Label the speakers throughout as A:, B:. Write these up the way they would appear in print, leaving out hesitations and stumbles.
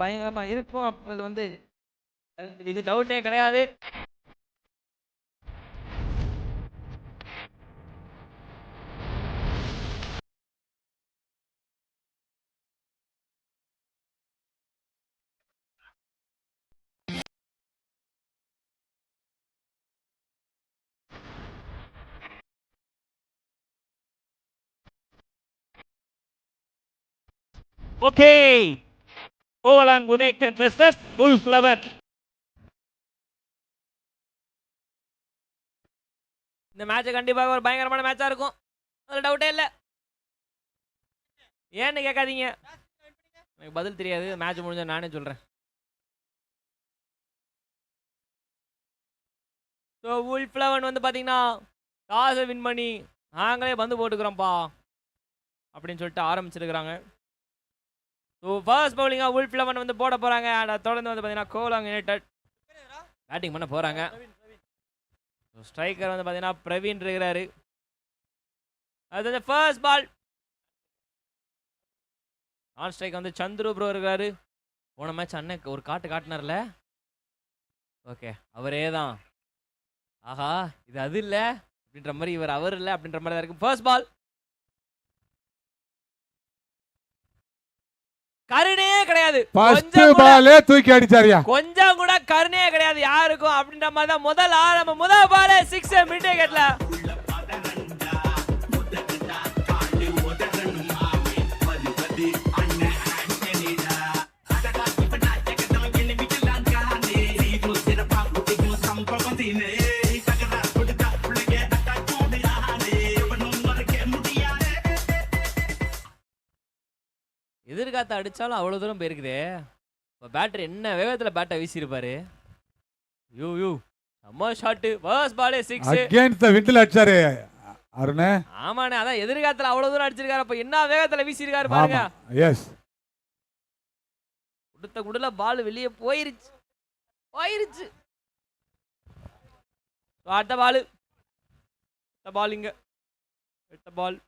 A: பயங்கரமா இருக்கும். அது வந்து இது டவுட்டே கிடையாது.
B: Okay. Overland United versus Wolf 11.
A: இந்த மேட்ச் கண்டிப்பாக ஒரு பயங்கரமான மேட்சா இருக்கும். அதுல டவுட்டே இல்ல. ஏன்னு கேட்காதீங்க, எனக்கு பதில் தெரியாது. மேட்ச் முடிஞ்சா நானே சொல்றேன். ஸோ வுல்ஃப் 11 வந்து பார்த்தீங்கன்னா டாஸை வின் பண்ணி நாங்களே வந்து போட்டுக்கிறோம்ப்பா அப்படின்னு சொல்லிட்டு ஆரம்பிச்சிருக்கிறாங்க. ஸோ ஃபர்ஸ்ட் பவுலிங்காக வுல்ஃப் 11 வந்து போட போகிறாங்க. தொடர்ந்து வந்து பார்த்தீங்கன்னா கோலாங் யுனைடெட் பேட்டிங் பண்ண போகிறாங்க. ஸ்ட்ரைக்கர் வந்து பார்த்தீங்கன்னா பிரவீன் இருக்கிறாரு. அது வந்து ஃபர்ஸ்ட் பால். ஆன் ஸ்ட்ரைக் வந்து சந்துரு ப்ரோ இருக்காரு. போன மேட்ச் அண்ணன் ஒரு காட்டினார்ல, ஓகே அவரே தான். ஆஹா இது அது இல்லை அப்படின்ற மாதிரி, இவர் அவர் இல்லை அப்படின்ற மாதிரி தான் இருக்கு. ஃபர்ஸ்ட் பால் கருணே கிடையாது.
C: தூக்கி அடிச்சாரியா,
A: கொஞ்சம் கூட கருணே கிடையாது யாருக்கும் அப்படின்ற மாதிரி தான் முதல் ஆரம்பம். முதல் பால் 6 மிட் விக்கெட்ல. எதிர்காத்த அடிச்சாலும் அவ்வளவு தூரம் போயிருக்குதே. இப்போ பேட்டர் என்ன வேகத்தில் பேட்டை வீசியிருப்பாரு. யூ அம்மா shot. First ball 6
C: against the விண்டில் அடிச்சாரு அருணே.
A: ஆமாண்ணே, அதான் எதிர்காத்துல அவ்வளவு தூரம் அடிச்சிருக்காரு. அப்ப என்ன வேகத்துல வீசியிருக்காரு பாருங்க.
C: எஸ்,
A: கொடுத்த குடல பால் வெளியே போயிருச்சு. அடுத்த பால் இங்க அடுத்த பால்.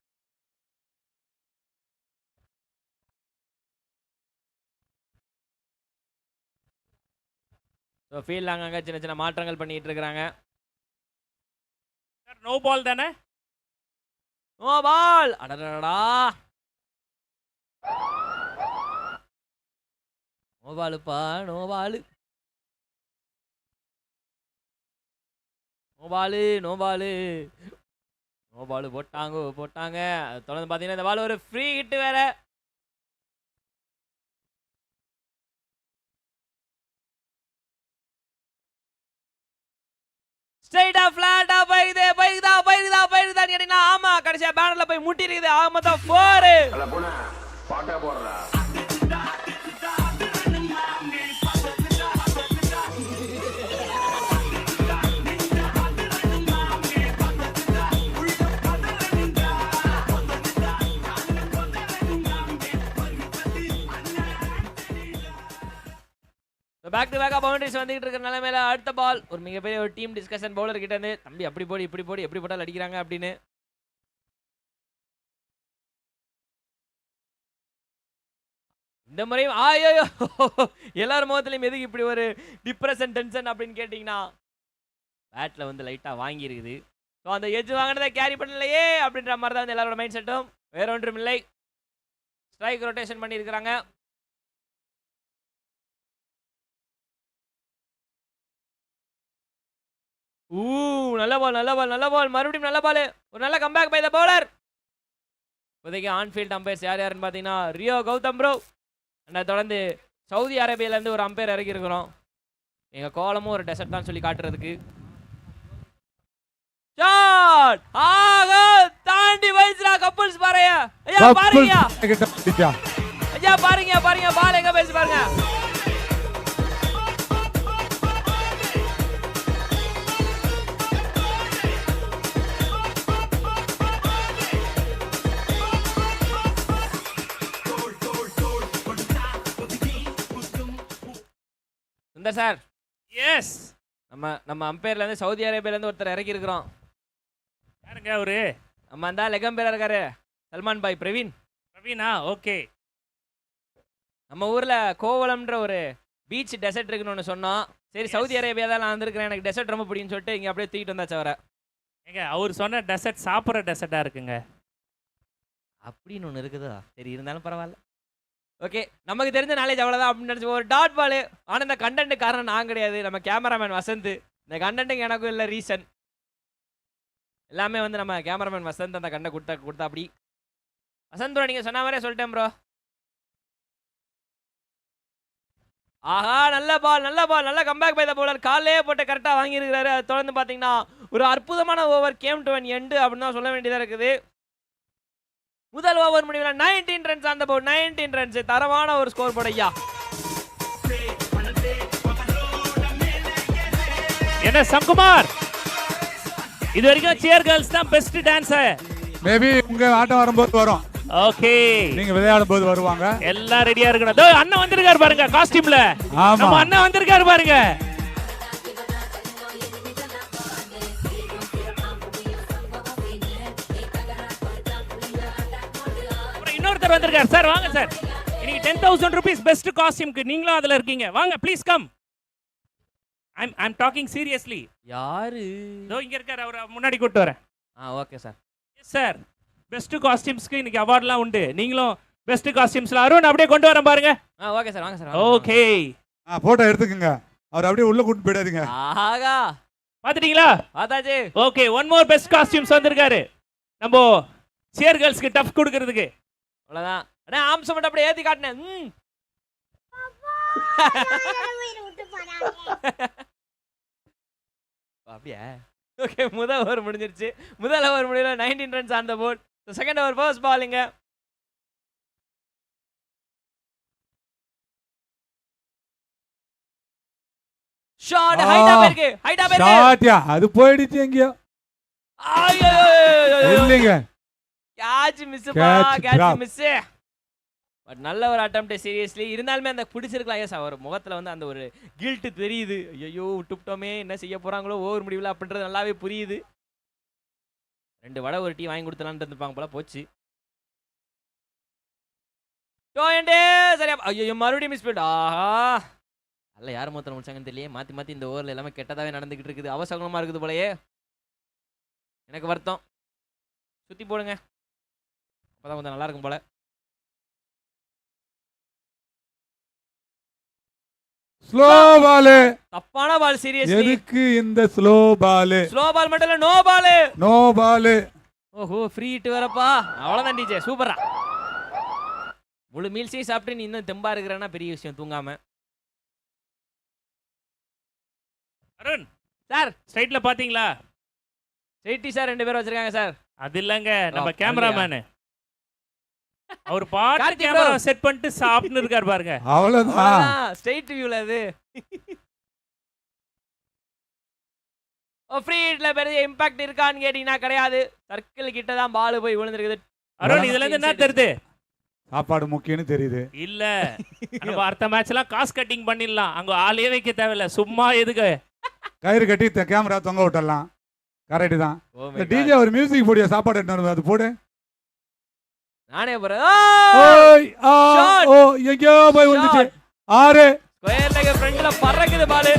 A: ஃபீல்ட் அங்கங்க சின்ன சின்ன மாற்றங்கள் பண்ணிட்டு இருக்காங்க.
B: நோ பால் தானே?
A: No ball. அடடடா, நோ பாலுப்பா, நோ பாலு. போட்டாங்க. தொடர்ந்து பார்த்தீங்கன்னா இந்த பால் ஒரு ஃப்ரீ ஹிட் வேற. ஸ்ட்ரைட்டா ஃபிளாட்டா பைக்குதா கேட்டீங்கன்னா ஆமா, கடைசியா பேனர்ல போய் முட்டி இருக்குது. ஆமா தான் 4. பேக் டு பேக்கா பவுண்டரிஸ் வந்துகிட்டு இருக்கிற நிலைமையில அடுத்த பால் ஒரு மிகப்பெரிய ஒரு டீம் டிஸ்கஷன் பவுலர் கிட்ட இருந்து, தம்பி அப்படி போடு இப்படி போடு எப்படி போட்டாலும் அடிக்கிறாங்க அப்படின்னு. இந்த முறையும் ஆயோ எல்லாரும் முகத்திலையும் எதுக்கு இப்படி ஒரு டிப்ரெஷன் டென்ஷன் அப்படின்னு கேட்டிங்கன்னா, பேட்டில் வந்து லைட்டாக வாங்கியிருக்குது. ஸோ அந்த எஜ் வாங்கினதை கேரி பண்ணலையே அப்படின்ற மாதிரி தான் வந்து எல்லாரோட மைண்ட் செட்டும். வேற ஒன்றும் இல்லை. ஸ்ட்ரைக் ரொட்டேஷன் பண்ணியிருக்கிறாங்க. நல்ல பால். மறுபடியும் நல்ல பால். ஒரு நல்ல கம்பேக் பை த பவுலர். இப்போதைக்கு ஆன்ஃபீல்ட் அம்பையர்ஸ் யாருன்னு பார்த்தீங்கன்னா ரியோ கௌதம் ப்ரோ. தொடர்ந்து சவுதி அரேபியாவிலேருந்து ஒரு அம்பையர் இறக்கி இருக்கிறோம். எங்கள் கோலமும் ஒரு டெசர்ட் தான் சொல்லி காட்டுறதுக்கு. தாண்டி வயசுல கப்புள்ஸ் பாருங்க. ஐயா பாருங்க பால் எங்க பேசி பாருங்க. சுந்தர் சார்,
B: எஸ்,
A: நம்ம அம்பையர்ல இருந்து சவுதி அரேபியால இருந்து ஒருத்தர் இறக்கி இருக்கிறோம்.
B: யாருங்க அவரு?
A: நம்ம அந்த லெகம் பேரா இருக்காரு, சல்மான் பாய் பிரவீனா.
B: ஓகே.
A: நம்ம ஊர்ல கோவளம்ன்ற ஒரு பீச் டெசர்ட் இருக்குன்னு ஒன்று சொன்னோம். சரி சவுதி அரேபியா தான் நான் வந்திருக்கிறேன், எனக்கு டெசர்ட் ரொம்ப பிடிக்கும்னு சொல்லிட்டு இங்கே அப்படியே தூக்கிட்டு வந்தாச்சு அவரை.
B: ஏங்க அவர் சொன்ன டெசர்ட் சாப்பிட்ற டெசர்ட்டா இருக்குங்க.
A: அப்படின்னு ஒன்று இருக்குதா? சரி இருந்தாலும் பரவாயில்ல. ஓகே, நமக்கு தெரிஞ்ச நாலேஜ் அவ்வளோதான் அப்படின்னு நினச்சி ஒரு டாட் பால். ஆனால் இந்த கண்டென்ட் காரணம் நான் கிடையாது, நம்ம கேமராமேன் வசந்த். இந்த கண்டென்ட்டுக்கு எனக்கும் இல்லை ரீசன், எல்லாமே வந்து நம்ம கேமராமேன் வசந்த் அந்த கண்டை கொடுத்தா அப்படி. வசந்த் ப்ரோ நீங்கள் சொன்ன மாதிரியே சொல்லிட்டேன் ப்ரோ. ஆஹா, நல்ல பால் நல்ல கம்பேக் பை த பவுலர். காலையே போட்டு கரெக்டாக வாங்கியிருக்கிறாரு. அது தொடர்ந்து பார்த்தீங்கன்னா ஒரு அற்புதமான over came to an end அப்படின்னு தான் சொல்ல வேண்டியதாக இருக்குது. முதல் ஓவர் முடிவில் 19 ரன்ஸ் அந்த போர்டு, 19 ரன்ஸ். தரமான ஒரு ஸ்கோர் போர்டு ஐயா.
B: என்ன சங்குமார், இது வரைக்கும் சியர் கேர்ள்ஸ் தான் பெஸ்ட் டான்ஸர்.
C: மேபி உங்க ஆட்டம் வரும்போது வரும்.
B: ஓகே,
C: நீங்க விளையாடும் போது வருவாங்க.
B: எல்லாம் ரெடியா இருக்கணும். தோ அண்ணன் வந்திருக்காரு பாருங்க காஸ்டியூம்ல.
C: ஆமா,
B: நம்ம அண்ணன் வந்திருக்காரு பாருங்க. இன்னொருத்தர் வந்திருக்காரு சார். வாங்க சார், இன்னைக்கு 10,000 rupees பெஸ்ட் காஸ்டியூம்க்கு நீங்களும் அதுல இருக்கீங்க. வாங்க please come. I'm talking seriously.
A: யாரு?
B: தோ இங்க இருக்காரு, அவரை முன்னாடி கூட்டி வரேன்.
A: Okay sir.
B: Yes sir, best காஸ்டியூம்ஸ்க்கு இன்னைக்கு அவார்ட்லாம் உண்டு. நீங்களும் பெஸ்ட் காஸ்டியூம்ஸ்ல அருண் அப்படியே கொண்டு வரேன் பாருங்க.
A: ஓகே சார், வாங்க சார்.
B: ஓகே,
C: போட்டோ எடுத்துக்கங்க. அவர் அப்படியே உள்ள கூட்டி போயிடாதீங்க.
A: ஆஹா,
B: பாத்துட்டீங்களா?
A: பாத்தாச்சு.
B: Okay, one more best costumes வந்திருக்காரு நம்ம சியர் கேர்ள்ஸ்க்கு டஃப் கொடுக்கிறதுக்கு.
A: அவ்வளவுதான். அண்ணா ஆம்சம் மட்டும் அப்படியே ஏத்தி காட்டினேன். அப்படியே. ஓகே, முதல் ஓவர் முடிஞ்சிருச்சு. முதல் ஓவர் முடியல 19 runs on the board. Second over first பாலிங்க. ஷாட் ஹைட்டா போயிருக்கு, ஹைட்டா போயிருக்கு.
C: ஷாட்யா, அது போயிடுச்சு எங்கயோ.
A: ஐயோ
C: இல்லங்க,
A: கேட்ச் மிஸ் பா,
C: Catch
A: catch
C: drop.
A: Miss. But நல்ல ஒரு அட்டெம்ப்ட் சீரியஸ்லி. இருந்தாலுமே அந்த பிடிச்சிருக்கலாம். எஸ், அவர் முகத்துல வந்து அந்த ஒரு கில்ட் தெரியுது. ஐயோ விட்டுட்டோமே, என்ன செய்ய போறாங்களோ ஓவர் முடியல அப்படின்றது நல்லாவே புரியுது. 2 வடை ஒரு டீ வாங்கி கொடுத்தலான்னு இருந்திருப்பாங்க போல. போச்சு. டோயண்டே சரியா. ஐயோ மறுபடியும் மிஸ் பண்ணிட்டு. ஆஹா, நல்ல யார் மொத்தம் முடிச்சாங்கன்னு தெரியல. மாத்தி இந்த ஓவர்ல எல்லாமே கெட்டதாவே நடந்துகிட்டு இருக்குது. அவசரமா இருக்குது போலயே. எனக்கு வருத்தம். சுத்தி போடுங்க, அப்பதான் கொஞ்சம் நல்லா இருக்கும் போல.
C: Slow ball.
A: தப்பான பால் சீரியஸ்லி.
C: எதுக்கு இந்த ஸ்லோ பால்?
A: ஸ்லோ பால் மட்டும் இல்ல, நோ பால்.
C: No ball.
A: ஓஹோ, ஃப்ரீ ஹிட் வரப்பா. அவ்வளவுதான் டிஜே, சூப்பரா. முழு மீல்ஸே சாப்பிட்டு நீ இன்னும் தெம்பா இருக்கிறேன்னா பெரிய விஷயம், தூங்காம.
B: அருண்
A: சார்,
B: ஸ்ட்ரைட்ல பாத்தீங்களா?
A: ஸ்ட்ரைட்டி சார் 2 பேர் வச்சிருக்காங்க சார்.
B: அது இல்லங்க, நம்ம
A: ஓ,
B: கேமராமேன். அவர் பாட்டு
A: கார்த்திக்
B: கேமரா
A: bro.
B: செட் பண்ணிட்டு சாப்பிட்டு இருக்காரு பாருங்க.
C: அவ்வளவுதான்.
A: ஸ்ட்ரைட் வியூல அது. ஃப்ரீ ஹிட்ல பெரிய இம்பாக்ட் இருக்கான்னு கேட்டீங்கன்னா கிடையாது. சர்க்கிள் கிட்ட தான் பால் போய் விழுந்திருக்குது.
B: அருண், இதுல இருந்து என்ன தெரியுது?
C: சாப்பாடு முக்கியம்னு தெரியுது.
B: இல்ல, நம்ம அடுத்த மேட்ச் எல்லாம் காசு கட்டிங் பண்ணிடலாம். அங்க ஆளே வைக்க தேவையில்ல, சும்மா எதுக்கு
C: கயிறு கட்டி கேமரா தொங்க விட்டுடலாம். கரெக்ட் தான்.
A: Oh my
C: இந்த
A: God.
C: டிஜே ஒரு மியூசிக் போடியா, சாப்பாடு எடுத்து வருது, அது போடு.
A: நானே போறேன்.
C: ஓய், ஆ,
A: Shot.
C: ஓ, எங்கேயோ போய் விழுந்துச்சு. 6.
A: ஸ்கொயர் லெக் ஃப்ரண்ட்ல பறக்குது பால்.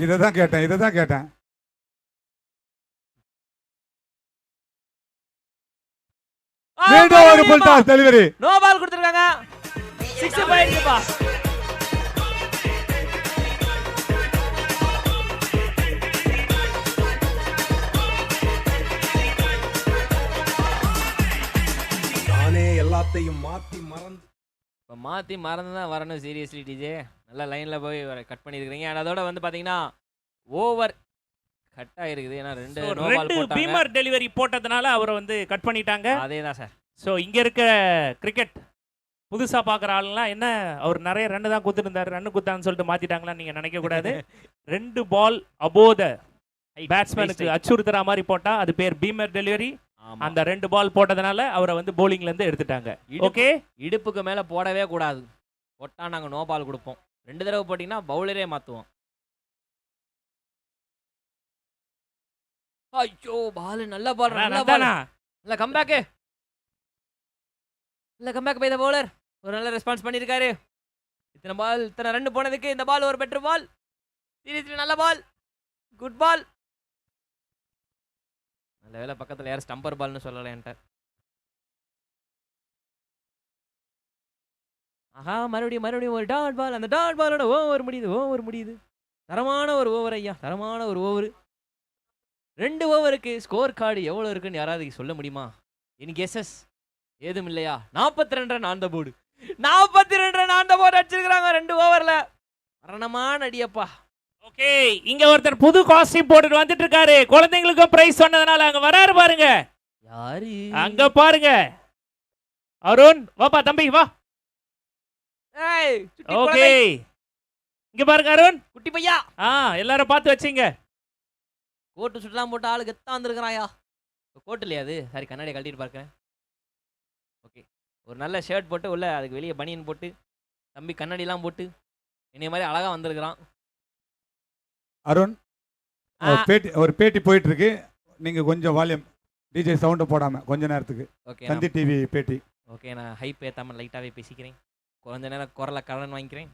C: இததான் கேட்டேன். மீண்டும் ஒரு full toss delivery.
A: No ball கொடுத்திருக்காங்க. 6 போயிடுச்சுப்பா.
D: நானே எல்லாத்தையும் மாத்தி மறந்து
A: இப்போ மாற்றி மறந்து தான் வரணும் சீரியஸ்லி டிஜே. நல்லா லைனில் போய் கட் பண்ணியிருக்கிறீங்க. அண்ட் அதோட வந்து பார்த்தீங்கன்னா ஓவர் கட் ஆகிருக்குது. ஏன்னா 2 நோ பால்
B: 2
A: போட்டாங்க.
B: பீமர் டெலிவரி போட்டதுனால அவரை வந்து கட் பண்ணிட்டாங்க.
A: அதே தான் சார்.
B: ஸோ இங்க இருக்க கிரிக்கெட் புதுசா பாக்குற ஆளுலாம் என்ன, அவர் நிறைய ரன் தான் குத்துருந்தாரு, ரன் குத்தான்னு சொல்லிட்டு மாத்திட்டாங்களா நீங்க நினைக்க கூடாது. 2 பால் அபோவ் த பேட்ஸ்மேனுக்கு அச்சுறுத்துற மாதிரி போட்டா அது பேர் பீமர் டெலிவரி. அந்த 2 பால் போட்டதுனால அவரை வந்து போலிங்ல இருந்து எடுத்துட்டாங்க. ஓகே,
A: இடுப்புக்கு மேல போடவே கூடாது. போட்டா நாங்க நோ பால் கொடுப்போம். 2 தடவை போட்டிங்கன்னா பவுலரே மாற்றுவோம். ஐயோ பால் நல்ல பால் நல்ல பால் நல்ல கம்பேக்கு நல்ல கம்பேக் பை த பவுலர். ஒரு நல்ல ரெஸ்பான்ஸ் பண்ணியிருக்காரு. இத்தனை ரன் போனதுக்கு இந்த பால் ஒரு பெட்டர் பால். சீரியஸ்லி நல்ல பால், குட் பால். நல்ல வேலை பக்கத்தில் யாரும் ஸ்டம்பர் பால்னு சொல்லலை என்கிட்ட. ஆஹா மறுபடியும் ஒரு டாட் பால். அந்த டாட் பாலோட ஓவர் முடியுது. தரமான ஒரு ஓவர் ஐயா, தரமான ஒரு ஓவர். 2 ஓவருக்கு ஸ்கோர் கார்டு எவ்வளோ இருக்குன்னு யாராவது சொல்ல முடியுமா? எனக்கு கெஸஸ் ஏதும் இல்லையா? 42 run on the board. 42 run on the board அடிச்சிருக்காங்க 2 ஓவர்ல. மரணமான அடியப்பா.
B: ஓகே, இங்க ஒருத்தர் புது காஸ்டியூம் போட்டுட்டு வந்துட்டு இருக்காரு. குழந்தைங்களுக்கும் பிரைஸ் சொன்னதுனால அங்க வராரு பாருங்க.
A: யாரு?
B: அங்க பாருங்க. அருண் வாப்பா தம்பி வா.
A: ஏய்
B: ஓகே, இங்க பாருங்க அருண்
A: குட்டி பையா.
B: எல்லாரும் பார்த்து வச்சீங்க.
A: கோட்டு சுட்டலாம் போட்டு ஆளு கெத்தா வந்திருக்கிறாயா. கோட்டு இல்லையா அது? சாரி, கண்ணாடியை கழட்டிட்டு பார்க்கிறேன். ஓகே, ஒரு நல்ல ஷர்ட் போட்டு உள்ள அதுக்கு வெளியே பனியன் போட்டு தம்பி கண்ணாடிலாம் போட்டு என்னைய மாதிரி அழகா வந்திருக்கிறான்.
C: அருண், ஒரு பேட்டி போயிட்டு இருக்கு. நீங்க கொஞ்சம் வால்யூம் டிஜே சவுண்ட் போடாம கொஞ்ச நேரத்துக்கு.
A: ஓகே,
C: தந்தி டிவி பேட்டி.
A: ஓகே, நான் ஹைப் ஏத்தாம லைட்டாவே பேசிக்கிறேன். கொஞ்ச நேரம் குரலை கடன் வாங்கிக்கிறேன்.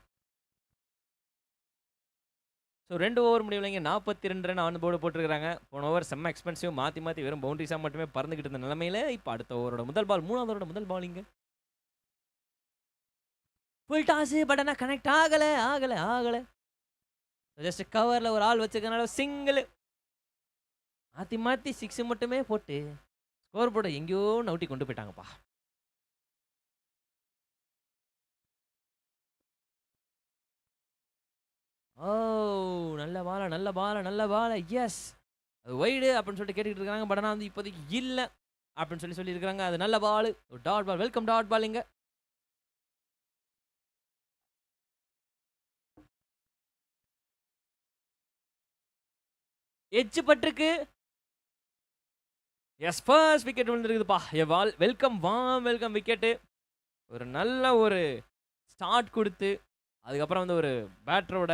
A: ஸோ 2 ஓவர் முடியலைங்க. 42 ரன் ஆன் போர்டு போட்டிருக்காங்க. போன ஓவர் செம்ம எக்ஸ்பென்சிவ், மாற்றி வெறும் பவுண்டரிஸாக மட்டுமே பறந்துக்கிட்டு இருந்த நிலமையில இப்போ அடுத்த ஓவரோட முதல் பால், 3வது ஓவரோட முதல் பாலிங்க. ஃபுல் டாஸு, பட் ஆனால் கனெக்ட் ஆகலை. ஜஸ்ட் கவரில் ஒரு ஆள் வச்சிருக்கனால சிங்கிள். மாற்றி 6 மட்டுமே போட்டு ஸ்கோர் போர்டை எங்கேயோ நவுட்டி கொண்டு போயிட்டாங்கப்பா. ஓ நல்ல பால எஸ், அது வைடு அப்படின்னு சொல்லிட்டு கேட்டுக்கிட்டு இருக்காங்க. பட் ஆனால் வந்து இப்போதைக்கு இல்லை அப்படின்னு சொல்லியிருக்காங்க. அது நல்ல பால், ஒரு dot ball. Welcome dot ball. இங்க எட்ஜ் பட்டிருக்கு. எஸ், ஃபர்ஸ்ட் விக்கெட் விழுந்துருக்குதுப்பா. Welcome wicket. ஒரு நல்ல ஒரு ஸ்டார்ட் கொடுத்து அதுக்கப்புறம் வந்து ஒரு பேட்டரோட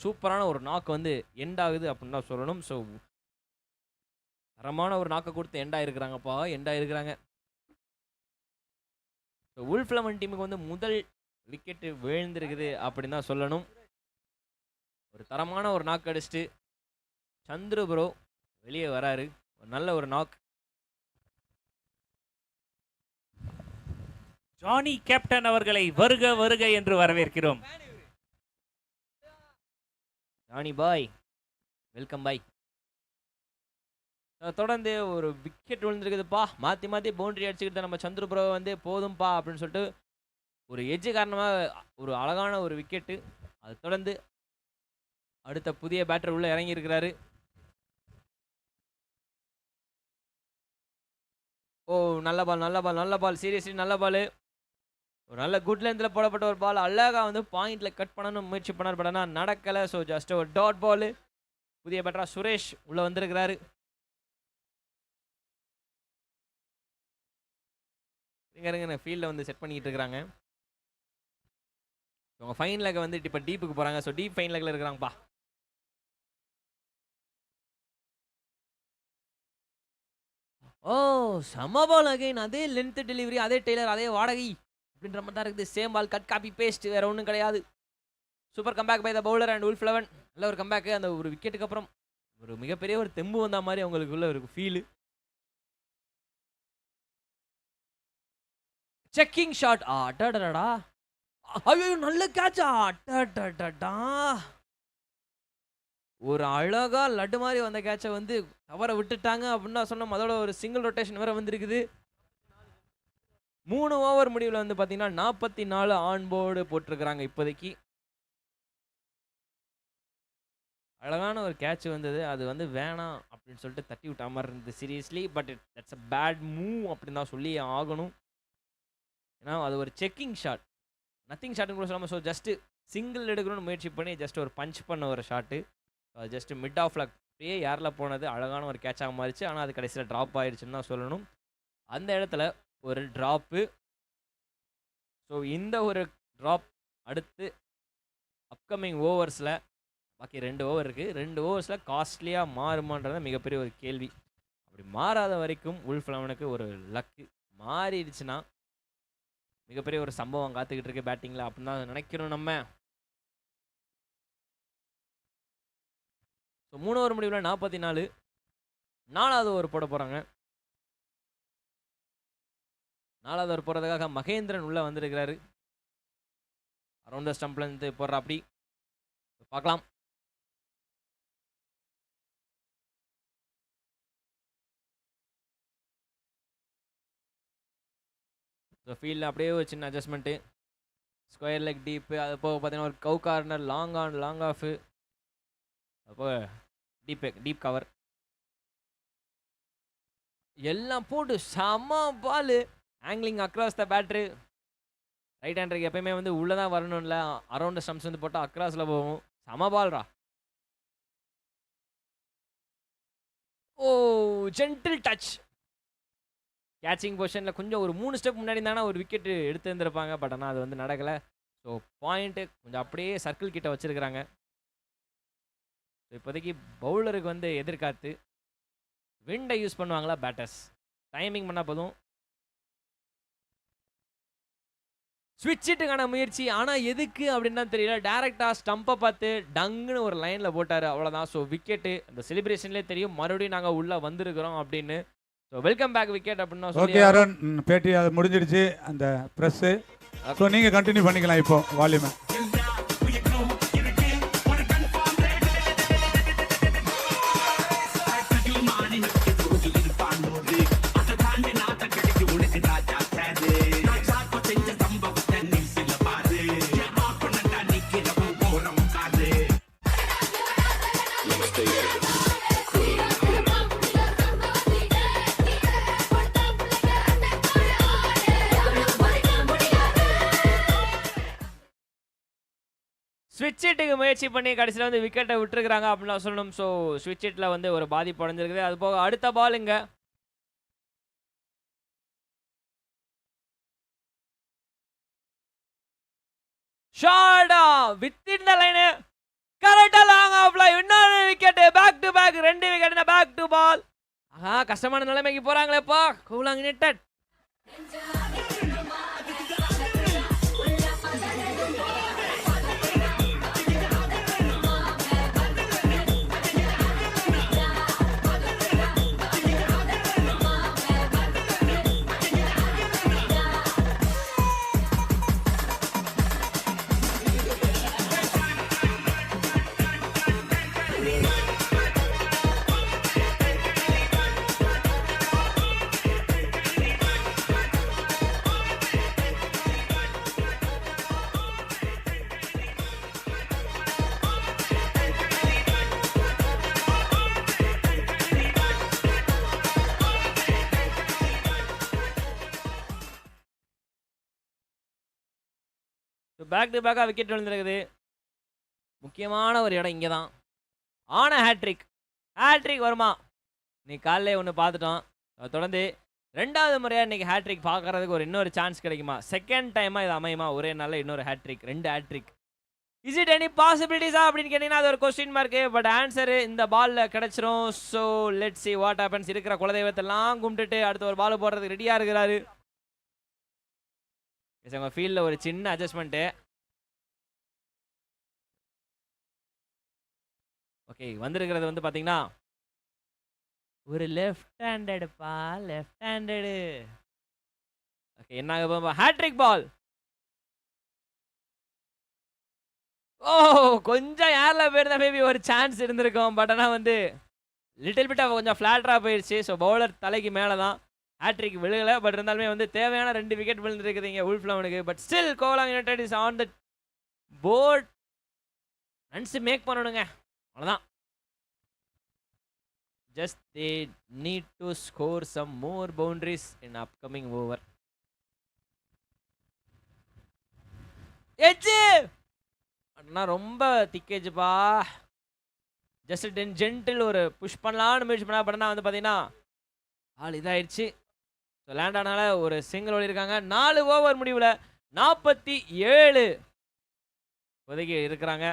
A: சூப்பரான ஒரு நாக்கு வந்து எண்ட் ஆகுது அப்படின்னு தான் சொல்லணும். ஸோ தரமான ஒரு நாக்கை கொடுத்து எண்ட் ஆயிருக்கிறாங்க. ஸோ உல்ஃப் 11 டீமுக்கு வந்து முதல் விக்கெட்டு விழுந்திருக்குது அப்படின்னு தான் சொல்லணும். ஒரு தரமான ஒரு நாக்கு அடிச்சுட்டு சந்துரு ப்ரோ வெளியே வராரு. ஒரு நல்ல ஒரு நாக்.
B: ஜானி கேப்டன் அவர்களை வருக என்று வரவேற்கிறோம்.
A: ஜானி பாய், வெல்கம் பாய். தொடர்ந்து ஒரு விக்கெட் விழுந்துருக்குதுப்பா. மாற்றி பவுண்டரி அடிச்சுக்கிட்டு நம்ம சந்துரு ப்ரோ வந்து போதும்பா அப்படின்னு சொல்லிட்டு ஒரு எட்ஜு காரணமாக ஒரு அழகான ஒரு விக்கெட்டு. அது தொடர்ந்து அடுத்த புதிய பேட்டர் உள்ள இறங்கி இருக்கிறாரு. ஓ நல்ல பால் சீரியஸ்லி நல்ல பால். ஒரு நல்ல குட் லென்த்தில் போடப்பட்ட ஒரு பால். அழகாக வந்து பாயிண்டில் கட் பண்ணணும் முயற்சி பண்ணார். பட் ஆனால் நடக்கலை. ஸோ ஜஸ்ட் ஒரு டாட் பால். புதிய பேட்டராக சுரேஷ் உள்ளே வந்திருக்கிறாரு. இங்கே ஃபீல்டில் வந்து செட் பண்ணிக்கிட்டு இருக்கிறாங்க. அவங்க ஃபைன் லெக் வந்து இப்போ டீப்புக்கு போகிறாங்க. ஸோ டீப் ஃபைன் லெக்கில் இருக்கிறாங்கப்பா. ஓ செம பால் அகைன். அதே லென்த் டெலிவரி, அதே டெய்லர், அதே வாடகை அப்படின்ற மாதிரி தான் இருக்குது. Same ball, cut copy paste, வேற ஒன்றும் கிடையாது. Super comeback by the bowler and Wolf 11. நல்ல ஒரு கம்பேக்கு. அந்த ஒரு விக்கெட்டுக்கு அப்புறம் ஒரு மிகப்பெரிய ஒரு தெம்பு வந்த மாதிரி அவங்களுக்குள்ள ஒரு ஃபீலு. Checking shot. அடடடா, ஐயோ நல்ல கேட்சா. அடடடா, ஒரு அழகா லட்டு மாதிரி வந்த கேட்சை வந்து தவற விட்டுட்டாங்க அப்படின்னு தான் சொன்னோம். அதோட ஒரு சிங்கிள் ரொட்டேஷன் வேற வந்திருக்குது. 3 ஓவர் முடிவில் வந்து பார்த்தீங்கன்னா 44 ஆன் போர்டு போட்டிருக்கிறாங்க இப்போதைக்கு. அழகான ஒரு கேட்ச் வந்தது. அது வந்து வேணாம் அப்படின்னு சொல்லிட்டு தட்டி விட்ட மாதிரி இருந்தது seriously. But that's a bad move அப்படின்னு தான் சொல்லி ஆகணும். ஏன்னா அது ஒரு செக்கிங் ஷாட், நத்திங் ஷாட்னு கூட சொல்லாமல். ஸோ ஜஸ்ட்டு சிங்கிள் எடுக்கணும்னு முயற்சி பண்ணி ஜஸ்ட் ஒரு பஞ்ச் பண்ண ஒரு shot. Just mid off luck அப்படியே யாரில் போனது அழகான ஒரு கேட்சாக மாறிச்சு. ஆனால் அது கடைசியில் ட்ராப் ஆயிடுச்சுன்னு தான் சொல்லணும். அந்த இடத்துல ஒரு ட்ராப்பு. ஸோ இந்த ஒரு ட்ராப் அடுத்து அப்கமிங் ஓவர்ஸில் பாக்கி 2 ஓவர் இருக்குது, 2 ஓவர்ஸில் காஸ்ட்லியாக மாறுமான்றது மிகப்பெரிய ஒரு கேள்வி. அப்படி மாறாத வரைக்கும் உல்ஃப் 11க்கு ஒரு லக்கு. மாறிடுச்சுன்னா மிகப்பெரிய ஒரு சம்பவம் காத்துக்கிட்டு இருக்கு பேட்டிங்கில் அப்படின்னு தான் நினைக்கிறோம் நம்ம. ஸோ 3 ஓவர் முடிவில் 44. 4வது ஓவர் போட போகிறாங்க. 4வது ஓவர் போடுறதுக்காக மகேந்திரன் உள்ளே வந்திருக்கிறாரு. அரௌண்ட் த ஸ்டம்ப்லேருந்து போடுறா அப்படி பார்க்கலாம். ஸோ ஃபீல்டில் அப்படியே ஒரு சின்ன அட்ஜஸ்ட்மெண்ட்டு, ஸ்கொயர் லெக் டீப்பு, அது போக பார்த்தீங்கன்னா ஒரு cow corner, long on long off, அப்போ டீப் கவர் எல்லாம் போட்டு செம ball. Angling across the batter. Right ஹேண்டருக்கு எப்பயுமே வந்து உள்ளே தான் வரணும்ல, அரௌண்ட் ஸ்டம்ப்ஸ் வந்து போட்டால் அக்ராஸில் போகும். செம பால்ரா. ஓ ஜென்டில் டச். கேட்சிங் பொசிஷனில் கொஞ்சம் ஒரு 3 ஸ்டெப் முன்னாடி இருந்தாங்கன்னா ஒரு விக்கெட் எடுத்து இருந்திருப்பாங்க. பட் ஆனால் அது வந்து நடக்கலை. ஸோ பாயிண்ட்டு கொஞ்சம் அப்படியே சர்க்கிள் கிட்ட வச்சுருக்கிறாங்க. ஸோ இப்போதைக்கு பவுலருக்கு வந்து எதிர்காத்து விண்டை யூஸ் பண்ணுவாங்களா பேட்டர்ஸ்? டைமிங் பண்ணால் போதும். ஸ்விட்ச் ஹிட்டுக்கான முயற்சி, ஆனால் எதுக்கு அப்படின்னு தான் தெரியல. டேரெக்டாக ஸ்டம்பை பார்த்து டங்குன்னு ஒரு லைனில் போட்டார், அவ்வளோதான். ஸோ விக்கெட்டு அந்த செலிப்ரேஷன்லேயே தெரியும் மறுபடியும் நாங்கள் உள்ளே வந்திருக்கிறோம் அப்படின்னு. ஸோ வெல்கம் பேக் விக்கெட் அப்படின்னு
C: ஓகே
A: சொல்லி
C: அருண், பேட்டி அது முடிஞ்சிடுச்சு அந்த ப்ரெஸ்ஸு. ஸோ நீங்கள் கண்டினியூ பண்ணிக்கலாம் இப்போ வால்யூமை.
A: ஸ்விட்ச் ஹிட்டுக்கு முயற்சி பண்ணி கடைசியில் வந்து விக்கெட்டை விட்டுருக்குறாங்க அப்படின்னு சொல்லணும். ஸோ ஸ்விட்ச் ஹிட்டில் வந்து ஒரு பாதிப்பு அடைஞ்சிருக்குது. அது போக அடுத்த பாலுங்க ஷார்டா வித்தின் த லைனு கரெக்டா லாங் ஆஃப்ல இன்னொரு wicket. Back to back 2 wicket, back to ball. ஆஹா, கஷ்டமான நிலைமைக்கு போறாங்களேப்பா. கூலாங் யுனைடெட். பேக் டு பேக்காக விக்கெட் விழுந்துருக்குது. முக்கியமான ஒரு இடம் இங்கே தான். ஆன ஹேட்ரிக் வருமா? இன்னைக்கு காலையிலே ஒன்று பார்த்துட்டோம். தொடர்ந்து 2வது முறையாக இன்றைக்கி ஹேட்ரிக் பார்க்குறதுக்கு ஒரு இன்னொரு சான்ஸ் கிடைக்குமா? செகண்ட் டைமாக இது அமையுமா? ஒரே நாளில் இன்னொரு hattrick, 2 hattrick. Is it any பாசிபிலிட்டிஸா அப்படின்னு கேட்டிங்கன்னா அது ஒரு கொஸ்டின் மார்க்கு. பட் ஆன்சரு இந்த பாலில் கிடச்சிரும். So let's see what happens. இருக்கிற குலதெய்வத்தெல்லாம் கும்பிட்டுட்டு அடுத்த ஒரு பால் போடுறதுக்கு ரெடியாக இருக்கிறாரு. உங்கள் ஃபீல்டில் ஒரு சின்ன அட்ஜஸ்ட்மெண்ட்டு. ஓகே, வந்திருக்கிறது வந்து பார்த்தீங்கன்னா ஒரு லெஃப்ட் ஹேண்டடுப்பா, லெஃப்ட் ஹேண்டடு. ஓகே, என்ன ஹேட்ரிக் பால். ஓ, கொஞ்சம் ஏரில் போயிருந்தா மேபி ஒரு சான்ஸ் இருந்திருக்கும். பட் ஆனால் வந்து லிட்டில் பிட்டாக கொஞ்சம் ஃப்ளாட்டராக போயிடுச்சு. ஸோ பவுலர் தலைக்கு மேலே தான். ஹேட்ரிக் விழுகலை. பட் இருந்தாலுமே வந்து தேவையான 2 விக்கெட் விழுந்துருக்குதுங்க உல்ஃப் 11க்கு. பட் ஸ்டில் கோலாங் United is on the board. Runs make பண்ணணுங்க, அவ்வளோதான். Just they need to score some more boundaries in upcoming over. எஜ்ஜு அண்ணா ரொம்ப திக்கேஜுப்பா. ஜஸ்ட் ஜென்டில் ஒரு புஷ் பண்ணலான்னு முயற்சி பண்ணா. பட் வந்து பார்த்தீங்கன்னா ஆள் இதாகிடுச்சு. ஸோ லேண்ட் ஆனால ஒரு சிங்கிள் ஓடி இருக்காங்க. 4 ஓவர் முடிவில் 47. ஒதுக்கி இருக்கிறாங்க.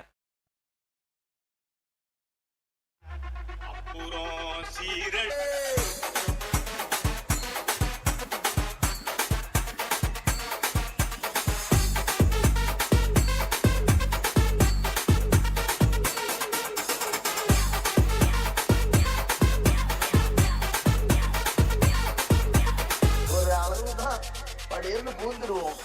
E: ஒரு அளவுதான் படையர்னு பூந்துருவோம்.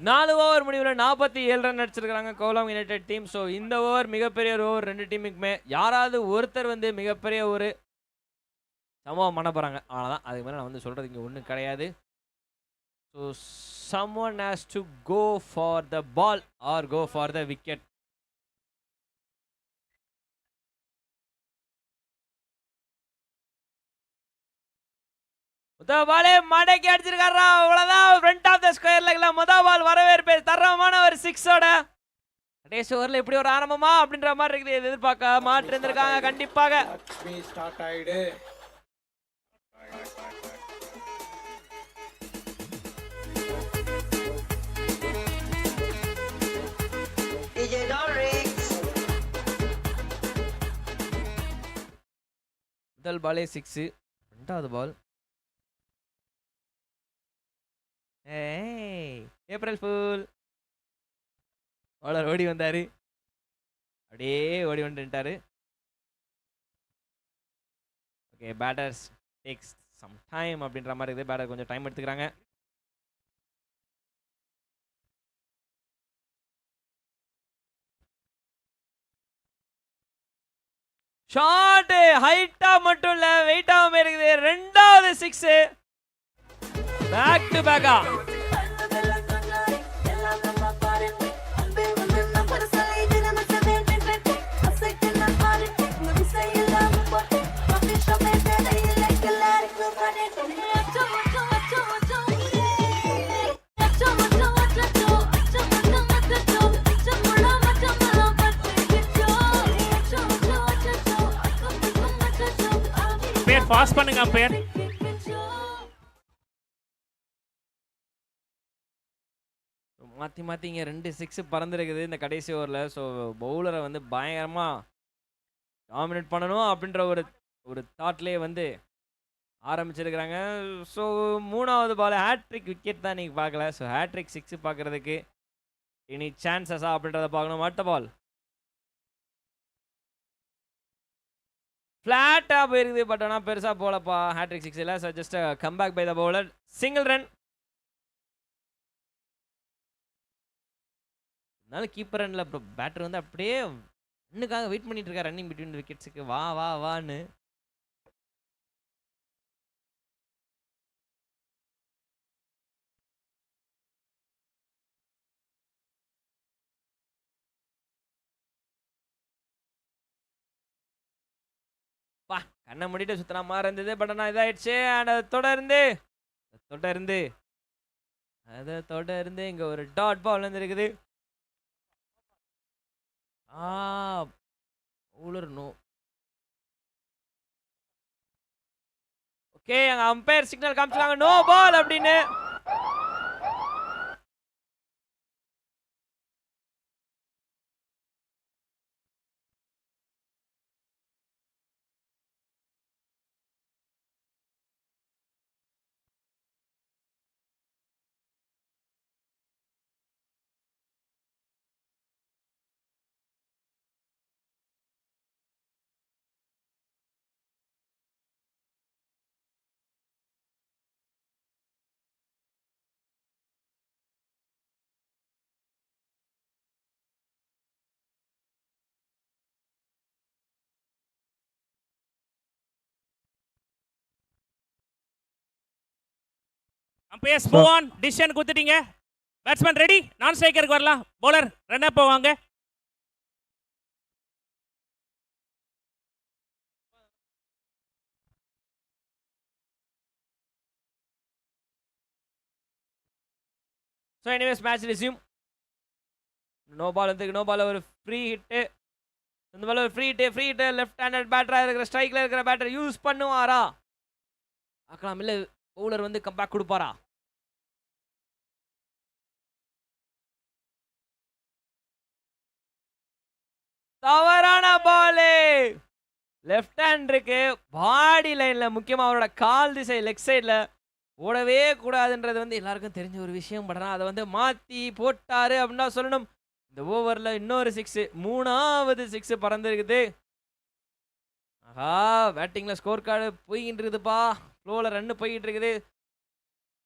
A: நாலு ஓவர் முடிவில் 47 ரன் அடிச்சிருக்காங்க கோலம் யுனைடெட் டீம். ஸோ இந்த ஓவர் மிகப்பெரிய ஒரு ஓவர் ரெண்டு டீமுக்குமே. யாராவது ஒருத்தர் வந்து மிகப்பெரிய ஒரு சம்பவம் பண்ண போகிறாங்க, அவ்வளோதான். அதுக்கு மேலே நான் வந்து சொல்கிறது இங்கே ஒன்றும் கிடையாது. So someone has to go for the ball or go for the wicket. முதல் பாலே மடக்கி அடிச்சிருக்காரா, அவ்வளோதான். ஃப்ரண்ட் ஆஃப் த ஸ்கொயர் லெக்ல முதல் பால் வரவேற்பு தரமான ஒரு 6ஓட கடைசி ஓவரில் இப்படி ஒரு ஆரம்பமா அப்படின்ற மாதிரி இருக்குது. எதிர்பார்க்க மாற்றி இருந்திருக்காங்க கண்டிப்பாக.
D: லக்ஷ்மி ஸ்டார்ட் ஆயிடு.
E: DJ Dorix.
A: முதல் பாலே 6, ரெண்டாவது பால் ஏப்ரல் ஃபூல். பவுலர் ஓடி வந்தாரு, அப்படியே ஓடி வந்துட்டாரு. Okay, batters takes some time அப்படின்ற மாதிரி இருக்குது. பேட்டர் கொஞ்சம் டைம் எடுத்துக்கிறாங்க. ஷாட் ஹைட்டா மட்டும் இல்ல, வெயிட்டாவும் இருக்குது. ரெண்டாவது 6 பேக் டு பேக்கா.
B: பேர் பாஸ் பண்ணுங்க பேர்.
A: மாற்றி மாற்றி இங்கே 2 6 பறந்துருக்குது இந்த கடைசி ஓவரில். ஸோ பவுலரை வந்து பயங்கரமாக டாமினேட் பண்ணணும் அப்படின்ற ஒரு தாட்லேயே வந்து ஆரம்பிச்சிருக்கிறாங்க. ஸோ மூணாவது பால் ஹேட்ரிக் விக்கெட் தான் நீங்கள் பார்க்கல. ஸோ ஹேட்ரிக் 6 பார்க்குறதுக்கு இனி சான்சஸா அப்படின்றத பார்க்கணும். அடுத்த பால் ஃப்ளாட்டாக போயிருக்குது, பட் ஆனால் பெருசாக போலப்பா. ஹேட்ரிக் 6 இல்லை. So just comeback by the bowler, single run. அதனால கீப்பர் ரன்ல அப்புறம் பேட்டர் வந்து அப்படியே ரன்னுக்காக வெயிட் பண்ணிட்டு இருக்கா, ரன்னிங் பிட்வீன் விக்கெட்ஸுக்கு வா வா வான்னு. பா கண்ணை மூடிட்டு சுத்தின மாதிரி இருந்தது, பட் ஆனால் இதாயிடுச்சு. அண்ட் அதை தொடர்ந்து இங்கே ஒரு டாட் பால் வந்துருக்குது. Bowler no. ஓகே, அங்க அம்பையர் சிக்னல் காமிச்சாங்க நோ பால் அப்படின்னு.
B: அம்பையர்ஸ் மூவ் ஆன், டிசிஷன் கொடுத்துட்டீங்க. பேட்ஸ்மேன் ரெடி, நான் ஸ்ட்ரைக்கருக்கு வரலாம். பவுலர் ரன் அப் போவாங்க.
A: So anyways match resume. No ball வந்து நோ பால் ஒரு ஃப்ரீ ஹிட்டு. இந்த பால் ஒரு ஃப்ரீ ஹிட்டு லெஃப்ட் ஹேண்டட் பேட்டரா இருக்கிற ஸ்ட்ரைக்ல இருக்கிற பேட்டர் யூஸ் பண்ணுவாரா? பார்க்கலாம். இல்ல பவுலர் வந்து கம்பேக் கொடுப்பாரா? தவறான பாலு. லெஃப்ட் ஹேண்ட் இருக்கு, பாடி லைன்ல முக்கியமா அவரோட கால் திசை லெக் சைடுல ஓடவே கூடாதுன்றது வந்து எல்லாருக்கும் தெரிஞ்ச ஒரு விஷயம். பட் ஆனால் அதை வந்து மாற்றி போட்டாரு அப்படின்னு தான் சொல்லணும். இந்த ஓவரில் இன்னொரு 6, 3வது 6 பறந்துருக்குது. ஆஹா, பேட்டிங்கில் ஸ்கோர் கார்டு போய்கிட்டு இருக்குதுப்பா. ஃப்ளோவில் ரன்னு போய்கிட்டு இருக்குது.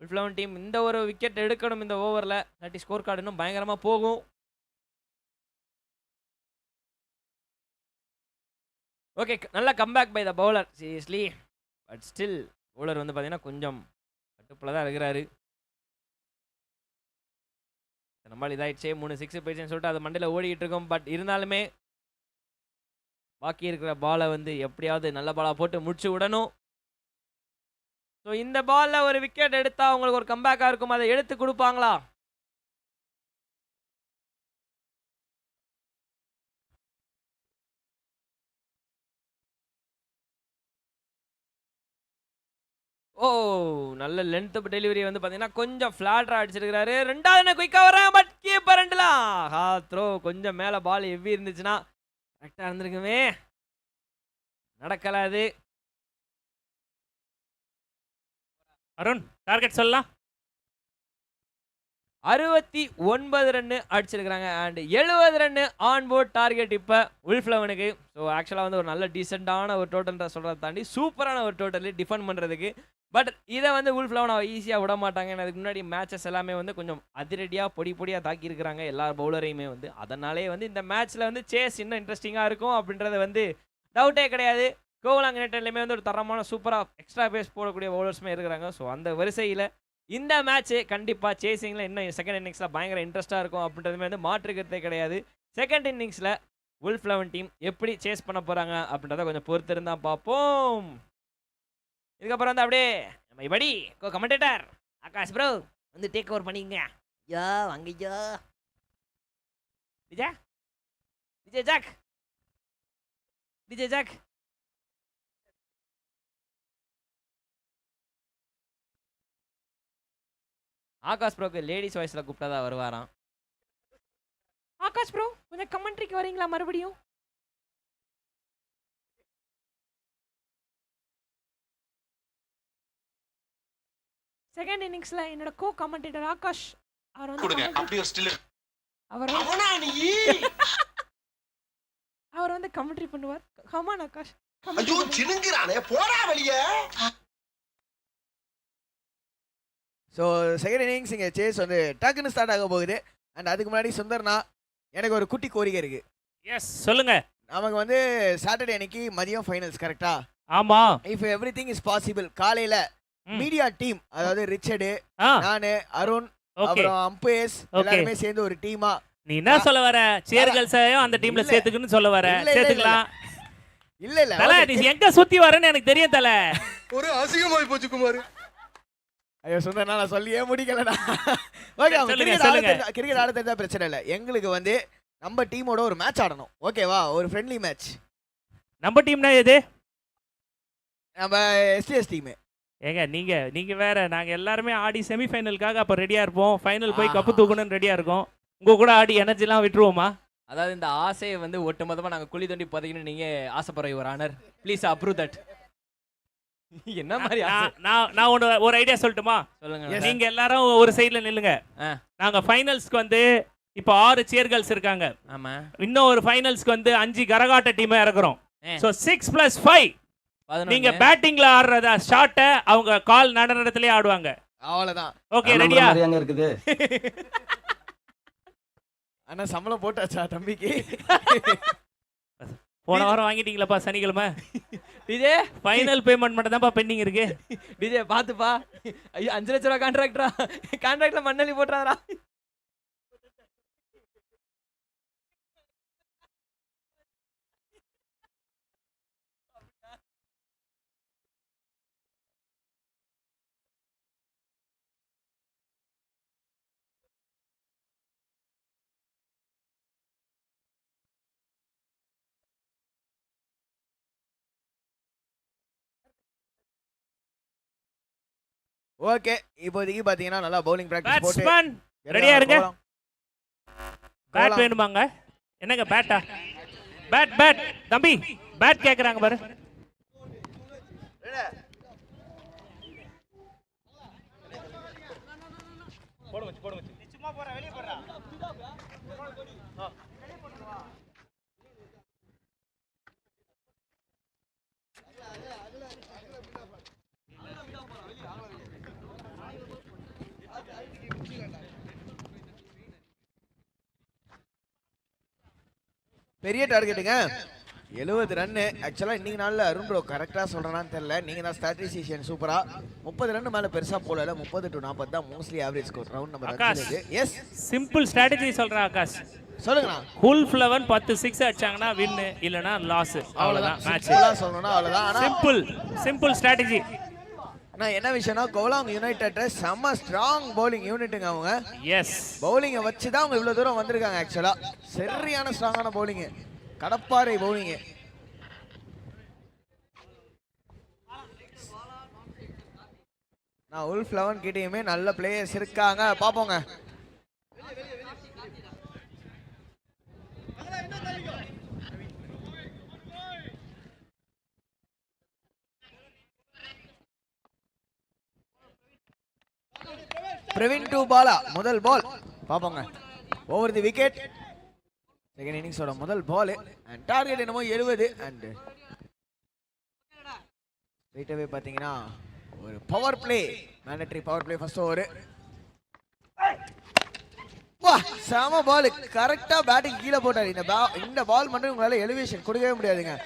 A: உல்ஃப்லவன் டீம் இந்த ஒரு விக்கெட் எடுக்கணும் இந்த ஓவரில். இல்லாட்டி ஸ்கோர் கார்டு இன்னும் பயங்கரமாக போகும். ஓகே, நல்ல comeback by the bowler seriously. But still bowler வந்து பார்த்தீங்கன்னா கொஞ்சம் கட்டுப்பில் தான் இருக்கிறாரு. நம்மளால் இதாயிடுச்சே 3 6 போயிடுச்சுன்னு சொல்லிட்டு அது மண்டையில் ஓடிக்கிட்டு இருக்கோம். பட் இருந்தாலுமே பாக்கி இருக்கிற பாலை வந்து எப்படியாவது நல்ல பாலாக போட்டு முடிச்சு விடணும். ஸோ இந்த பாலில் ஒரு விக்கெட் எடுத்தால் அவங்களுக்கு ஒரு கம்பேக்காக இருக்கும். அதை எடுத்து கொடுப்பாங்களா? ஓ, நல்ல லென்த் டெலிவரி வந்து பார்த்தீங்கன்னா கொஞ்சம் ஃப்ளாட்டராக அடிச்சிருக்கிறாரு. ரெண்டாவது குயிக்காக வராங்க. பட் கீப்பர் ரெண்டுலாம் ஹா த்ரோ. கொஞ்சம் மேலே பால் எவ்வி இருந்துச்சுன்னா கரெக்டாக இருந்திருக்குமே. நடக்கலாது.
B: அருண் டார்கெட் சொல்லலாம்.
A: 69 ரன்னு அடிச்சிருக்கிறாங்க. And 70 run on board target இப்போ உல்ஃப்லவனுக்கு. ஸோ ஆக்சுவலாக வந்து ஒரு நல்ல டீசெண்டான ஒரு டோட்டல்ன்ற சொல்கிறத தாண்டி சூப்பரான ஒரு டோட்டல் டிஃபெண்ட் பண்ணுறதுக்கு. பட் இதை வந்து உல்ஃப்லவன் ஈஸியாக விட மாட்டாங்க. அதுக்கு முன்னாடி மேட்சஸ் எல்லாமே வந்து கொஞ்சம் அதிரடியாக பொடியாக தாக்கியிருக்கிறாங்க எல்லா பவுலரையுமே வந்து. அதனாலே வந்து இந்த மேட்ச்சில் வந்து சேஸ் இன்னும் இன்ட்ரெஸ்டிங்காக இருக்கும் அப்படின்றது வந்து டவுட்டே கிடையாது. கோவலாங் யுனைடெட்லையுமே வந்து ஒரு தரமான சூப்பராக எக்ஸ்ட்ரா பேஸ் போடக்கூடிய பவுலர்ஸுமே இருக்கிறாங்க. ஸோ அந்த வரிசையில் இந்த மேட்ச்சு கண்டிப்பாக சேசிங்கில் இன்னும் செகண்ட் இன்னிங்ஸில் பயங்கர இன்ட்ரெஸ்ட்டாக இருக்கும் அப்படின்றதுமே வந்து மாற்றுக்கிறதே கிடையாது. செகண்ட் இன்னிங்ஸில் உல்ஃப்லவன் டீம் எப்படி சேஸ் பண்ண போகிறாங்க அப்படின்றத கொஞ்சம் பொறுத்து இருந்தால் பார்ப்போம். இதுக்கப்புறம் வந்து அப்படியே நம்ம படி கமெண்டேட்டர் ஆகாஷ் ப்ரோ வந்து டேக் ஓவர் பண்ணிங்க. யா வாங்கய்யா விஜய் விஜய் ஜாக் விஜய் ஜாக். ஆகாஷ் ப்ரோக்கு லேடிஸ் வாய்ஸில் கூப்பிட்டா தான் வருவாராம். ஆகாஷ் ப்ரோ கொஞ்சம் கமெண்ட்ரிக்கு வரீங்களா மறுபடியும்? செகண்ட் இன்னிங்ஸ்ல என்னோட கோ கமெண்டேட்டர் ஆகாஷ் அவர் வந்து
D: கொடுங்க அப்படியே ஒரு ஸ்டில்
A: அவர் வந்து கமெண்ட்ரி பண்ணுவார். கமான் ஆகாஷ்.
E: ஐயோ சினுங்கிறானே போடா வெளியே.
F: ஸோ செகண்ட் இன்னிங்ஸ் இங்கே சேஸ் வந்து டக்குன்னு ஸ்டார்ட் ஆக போகுது. அண்ட் அதுக்கு முன்னாடி சுந்தர்னா எனக்கு ஒரு குட்டி கோரிக்கை இருக்கு.
B: எஸ் சொல்லுங்க.
F: நமக்கு வந்து சாட்டர்டே அன்னைக்கு மதியம் ஃபைனல்ஸ் கரெக்டா?
B: ஆமா.
F: If every thing is possible காலையில மீடியா டீம் அதாவது ரிச்சர்டு, நானு, அருண், அப்புறம் அம்பையர்ஸ் எல்லாருமே சேர்ந்து ஒரு டீமா.
B: நீ என்ன சொல்ல வர? சேர்கல்ஸையும் அந்த டீம்ல சேர்த்துக்குன்னு சொல்ல வர? சேர்த்துக்கலாம்.
F: இல்ல இல்ல
B: தல நீ எங்க சுத்தி வரேன்னு எனக்கு தெரியும் தல.
D: ஒரு அசிங்கமாய் போச்சு குமார்.
F: ஐயோ சுந்தர்னா நான் சொல்லியே முடிக்கலடா. ஓகே கிரிக்கெட் ஆட தெரிஞ்சா பிரச்சனை இல்லை. எங்களுக்கு வந்து நம்ம டீமோட ஒரு மேட்ச் ஆடணும். ஓகேவா? ஒரு ஃப்ரெண்ட்லி மேட்ச்.
B: நம்ம டீம்னா எது?
F: நம்ம எஸ்டிஎஸ் டீம்.
B: ஏங்க நீங்க வேற. நாங்க எல்லாருமே ஆடி செமிஃபைனலுக்காக அப்ப ரெடியா இருப்போம். ஃபைனல் போய் கப்பு தூக்கணும்னு ரெடியா இருக்கோம். உங்க கூட ஆடி எனர்ஜிலாம் விட்டுருவோமா?
A: அதாவது இந்த ஆசையை வந்து ஒட்டுமொத்தமாக நாங்கள் குழி தோண்டி புதைக்கணும் நீங்கள் ஆசைப்படுற your honour. Please approve that. என்ன மாதிரி
B: நான் ஒரு ஐடியா சொல்லட்டுமா?
A: சொல்லுங்க.
B: நீங்க எல்லாரும் ஒரு சைடுல நில்லுங்க. நாங்க ஃபைனல்ஸ்க்கு வந்து இப்போ 6 சேர்கல்ஸ் இருக்காங்க.
A: ஆமா.
B: இன்னும் ஒரு ஃபைனல்ஸ்க்கு வந்து 5 கரகாட்ட டீமை இறக்குறோம். ஸோ 6+5 நீங்க பேட்டிங்ல ஆடுறத ஷாட்ட அவங்க கால் நடனத்திலே ஆடுவாங்க.
F: அவ்வளவுதான்.
B: ஓகே ரெடியா?
G: அங்க இருக்குது.
F: அண்ணா சம்பளம் போட்டாச்சா தம்பிக்கு?
B: போன வாரம் வாங்கிட்டீங்களாப்பா சனிக்கிழமை?
A: டிஜே
B: ஃபைனல் பேமெண்ட் மட்டும் தான்ப்பா பெண்டிங் இருக்கு.
A: டிஜே பாத்துப்பா. ஐயோ 5 லட்ச ரூபா கான்ட்ராக்ட்ல மண்ணலி போட்டுறாரா?
F: ஓகே இப்போதைக்கு பாத்தீங்கன்னா நல்லா பவுலிங் பிராக்டிஸ் போட்டு
B: பேட்ஸ்மேன் ரெடியா இருங்க.
F: கோலம்.
B: பேட் வேணுமாங்க? என்னங்க பேட்டா? பேட் தம்பி பேட் கேக்குறாங்க பாரு.
F: பெரிய டார்கெட்டுங்க 70 ரன். ஆக்சுவலா இன்னைக்கு நாள்ல அருண் ப்ரோ கரெக்டா சொல்றானான்னு தெரியல. நீங்க தான் ஸ்ட்ராட்டஜிஷியன் சூப்பரா 30 ரன் மேல பெருசா போடல. 30 to 40 தான் mostly average score round number
B: Akash.
F: 5. Yes
B: simple strategy சொல்றேன் ஆகாஷ்.
F: சொல்லுங்கண்ணா.
B: ஃபுல் 11 10 6 அடிச்சாங்கன்னா வின் இல்லனா லாஸ். அவ்வளவுதான் மேட்ச்.
F: சிம்பிளா சொல்லணும்னா அவ்வளவுதான். ஆனா
B: சிம்பிள் ஸ்ட்ராட்டஜி.
F: நான் என்ன விஷயம்னா கோலாங் யுனைடெட் செம்ம ஸ்ட்ராங் பவுலிங் யூனிட்டுங்க அவங்க.
B: எஸ்
F: பவுலிங்கை வச்சு தான் அவங்க இவ்வளவு தூரம் வந்திருக்காங்க. ஆக்சுவலா சரியான ஸ்ட்ராங்கான பவுலிங், கடப்பாறை பவுலிங். நான் உல்ஃப் 11 கிட்டயுமே நல்ல பிளேயர்ஸ் இருக்காங்க, பாப்போங்க. பிரவீன் டு பாலா முதல் பால் பாப்போங்க. ஓவர் தி விக்கெட் செகண்ட் இன்னிங்ஸோட முதல் பால் அண்ட் டார்கெட் என்னமோ 70 அண்ட் ரைட்டவே பாத்தீங்கன்னா ஒரு power play, mandatory power play first over. வா செம பால், கரெக்டா பேட்டிங் கீழே போட்டாரு. இந்த பால் மட்டும் உங்களால எலிவேஷன் கொடுக்கவே முடியாதுங்க.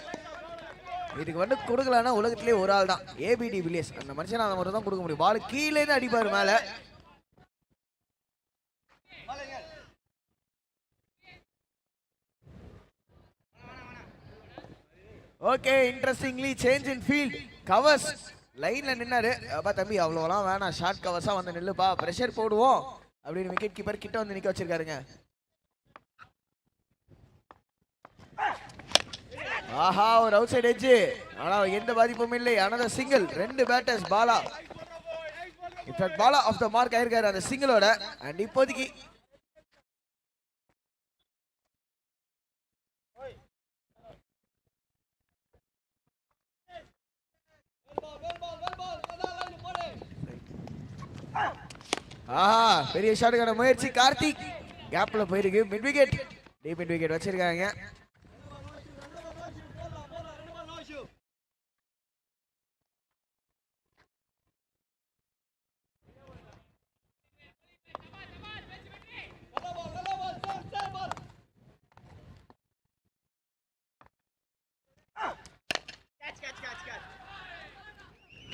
F: இதுக்கு வந்து கொடுக்கலன்னா உலகத்திலே ஒரு ஆள் தான், ஏபிடி வில்லியர்ஸ். அந்த மனுஷன் அதை மட்டும் தான் கொடுக்க முடியும். பால் கீழே தான் அடிப்பாரு மேல. Okay interestingly change in field. Covers லைன்ல நின்னாரு. அப்பா தம்பி அவ்வளோலாம் வேணாம், ஷார்ட் கவர்ஸா வந்து நில்லுப்பா, பிரஷர் போடுவோம் அப்படின்னு விக்கெட் கீப்பர் கிட்ட வந்து நிக்க வச்சிருக்காருங்க. ஆஹா ஒரு அவுட் சைட் எட்ஜ், ஆனா எந்த பாதிப்பும் இல்லை. அனதர் சிங்கிள், ரெண்டு batters Bala in fact Bala off the mark ஆயிருக்காரு அந்த சிங்கிளோட. அண்ட் இப்போதைக்கு ஆஹா பெரிய ஷாட்டுக்கான முயற்சி. கார்த்திக் கேப்ல போயிருக்கு. Mid wicket, deep mid wicket வச்சிருக்காங்க.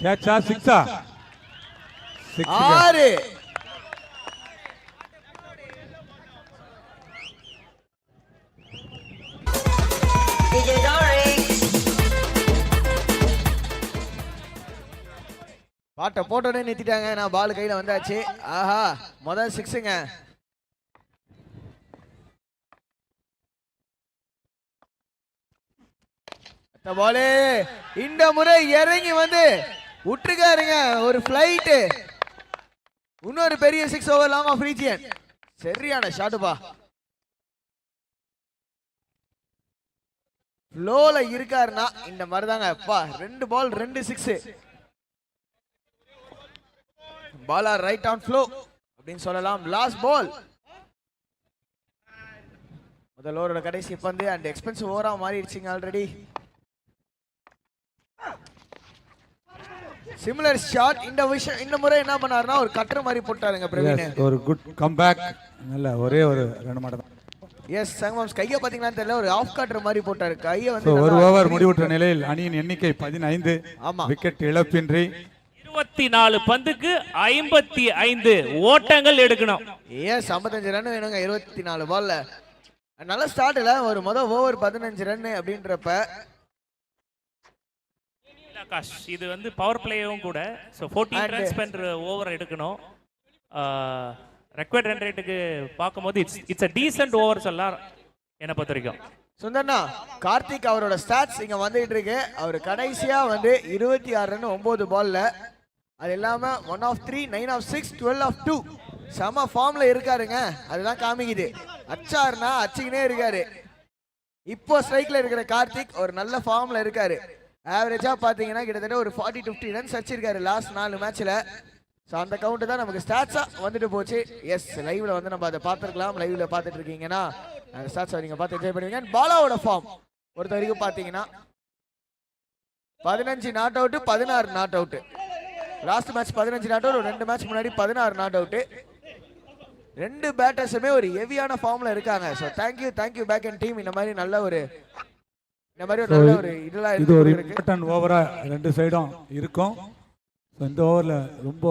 C: கேட்சா சிக்ஸா?
F: 6 பாட்டை போட்டோடனே நிறுத்திட்டாங்க. நான் பால் கையில வந்தாச்சு. ஆஹா முதல் சிக்ஸுங்க. பாலு இந்த முறை இறங்கி வந்து விட்டுருக்காருங்க ஒரு பிளைட். இன்னொரு பெரிய 6 ஓவர் லாங் ஆஃப் ரீஜியன். சரியான ஷாட்டுப்பா. ஃப்ளோல இருக்காருன்னா இந்த மாதிரி தாங்க. அப்பா 2 பால் 2 6. பாலா ரைட் ஆன் ஃப்ளோ அப்படின்னு சொல்லலாம். லாஸ்ட் பால் முதல் ஓவரோட கடைசி பந்து அண்ட் எக்ஸ்பென்சிவ் ஓவரா மாறிடுச்சுங்க ஆல்ரெடி. Similar shot. இந்த முறை என்ன பண்ணாருன்னா ஒரு கட்டர் மாதிரி போட்டாருங்க பிரவீன்.
C: ஒரு குட் கம்பேக். நல்ல ஒரே ஒரு ரன் மட்டும் தான்.
F: எஸ் சங்கம்ஸ் கையை பாத்தீங்கன்னா தெரியல, ஒரு ஆஃப் கட்டர் மாதிரி போட்டாரு. கையை வந்து
C: ஒரு ஓவர் முடிவுற்ற நிலையில் அணியின் எண்ணிக்கை 15.
F: ஆமா
C: விக்கெட் இழப்பின்றி
B: 24 பந்துக்கு 55 ஓட்டங்கள் எடுக்கணும்.
F: எஸ் 55 ரன் வேணுங்க 24 பால்ல. நல்ல ஸ்டார்ட் இல்ல, ஒரு முதல் ஓவர் 15 ரன் அப்படின்றப்ப.
B: ஆகாஷ் இது வந்து பவர் பிளேயும் கூட. ஸோ 14 ரன்ஸ் பர் ஓவர் எடுக்கணும். ரெக்வயர்ட் ரன் ரேட்டுக்கு பார்க்கும்போது இட்ஸ் a decent ஓவர் சொல்லலாம் என்னை பொறுத்த வரைக்கும்.
F: சுந்தர்னா கார்த்திக் அவரோட ஸ்டாட்ஸ் இங்க வந்துட்டு இருக்கு. அவர் கடைசியா வந்து 26 ரன் 9 பால்ல அது இல்லாம 1 ஆஃப் 3, 9 ஆஃப் 6, 12 ஆஃப் 2 செம ஃபார்ம்ல இருக்காருங்க. அதுதான் காமிக்குது. அச்சாருனா அச்சிக்கினே இருக்காரு. இப்போ ஸ்ட்ரைக்ல இருக்கிற கார்த்திக் ஒரு நல்ல ஃபார்ம்ல இருக்காரு. ஆவரேஜா பாத்தீங்கன்னா கிட்டத்தட்ட ஒரு 40-50 ரன்ஸ் அடிச்சிருக்காரு லாஸ்ட் 4 மேட்ச்ல. ஸோ அந்த கவுண்ட் தான் நமக்கு ஸ்டாட்ஸா வந்துட்டு போச்சு. எஸ், லைவ்ல வந்து நம்ம அதை பார்த்துருக்கலாம். லைவ்ல பார்த்துட்டு இருக்கீங்கன்னா அந்த ஸ்டாட்ஸை நீங்க பார்த்து என்ஜாய் பண்ணுவீங்க. பாலாவோட ஃபார்ம் பொறுத்த வரைக்கும் பாத்தீங்கன்னா 15 not out, 16 not out. Last match 15 not out, 2 match முன்னாடி 16 நாட் அவுட். 2 பேட்டர்ஸுமே ஒரு ஹெவியான ஃபார்ம்ல இருக்காங்க. So thank you back and team. இந்த மாதிரி நல்ல ஒரு நல்ல ஒரு இதெல்லாம்
C: இது ஒரு
F: இருக்கு.
C: இம்பார்ட்டன்ட் ஓவரா 2 சைடும் இருக்கும். ஸோ இந்த ஓவர்ல ரொம்ப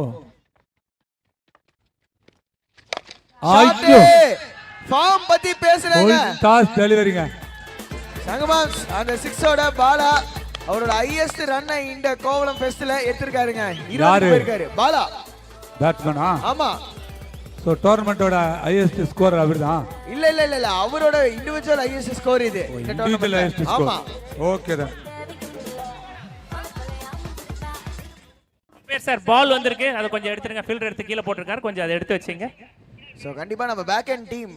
F: ஃபார்ம் பத்தி பேசுறாங்க.
C: டாஸ் டெலிவரிங்க.
F: சங்கமான் அந்த 6ஓட பாலா அவரோட ஹையஸ்ட் ரன்னை இந்த கோவளம் ஃபெஸ்ட்ல எடுத்திருக்காருங்க. 20 போயிருக்காரு பாலா
C: பேட்ஸ்மேனா?
F: ஆமா.
C: ஸோ டோர்னமெண்டோட ஹையஸ்ட் ஸ்கோர் அவர்தான்.
F: இல்ல அவரோட இண்டிவிஜுவல் ஹையஸ்ட் ஸ்கோர் இது.
C: இண்டிவிஜுவல் ஹையஸ்ட்
F: ஆமா.
C: ஸ்கோர். ஓகே தான்.
B: சார் பால் வந்திருக்கு, அதை கொஞ்சம் எடுத்துருங்க. ஃபீல்டர் எடுத்து கீழே போட்டிருக்காரு, கொஞ்சம் அதை எடுத்து வச்சுங்க.
F: ஸோ கண்டிப்பா நம்ம பேக் அண்ட் டீம்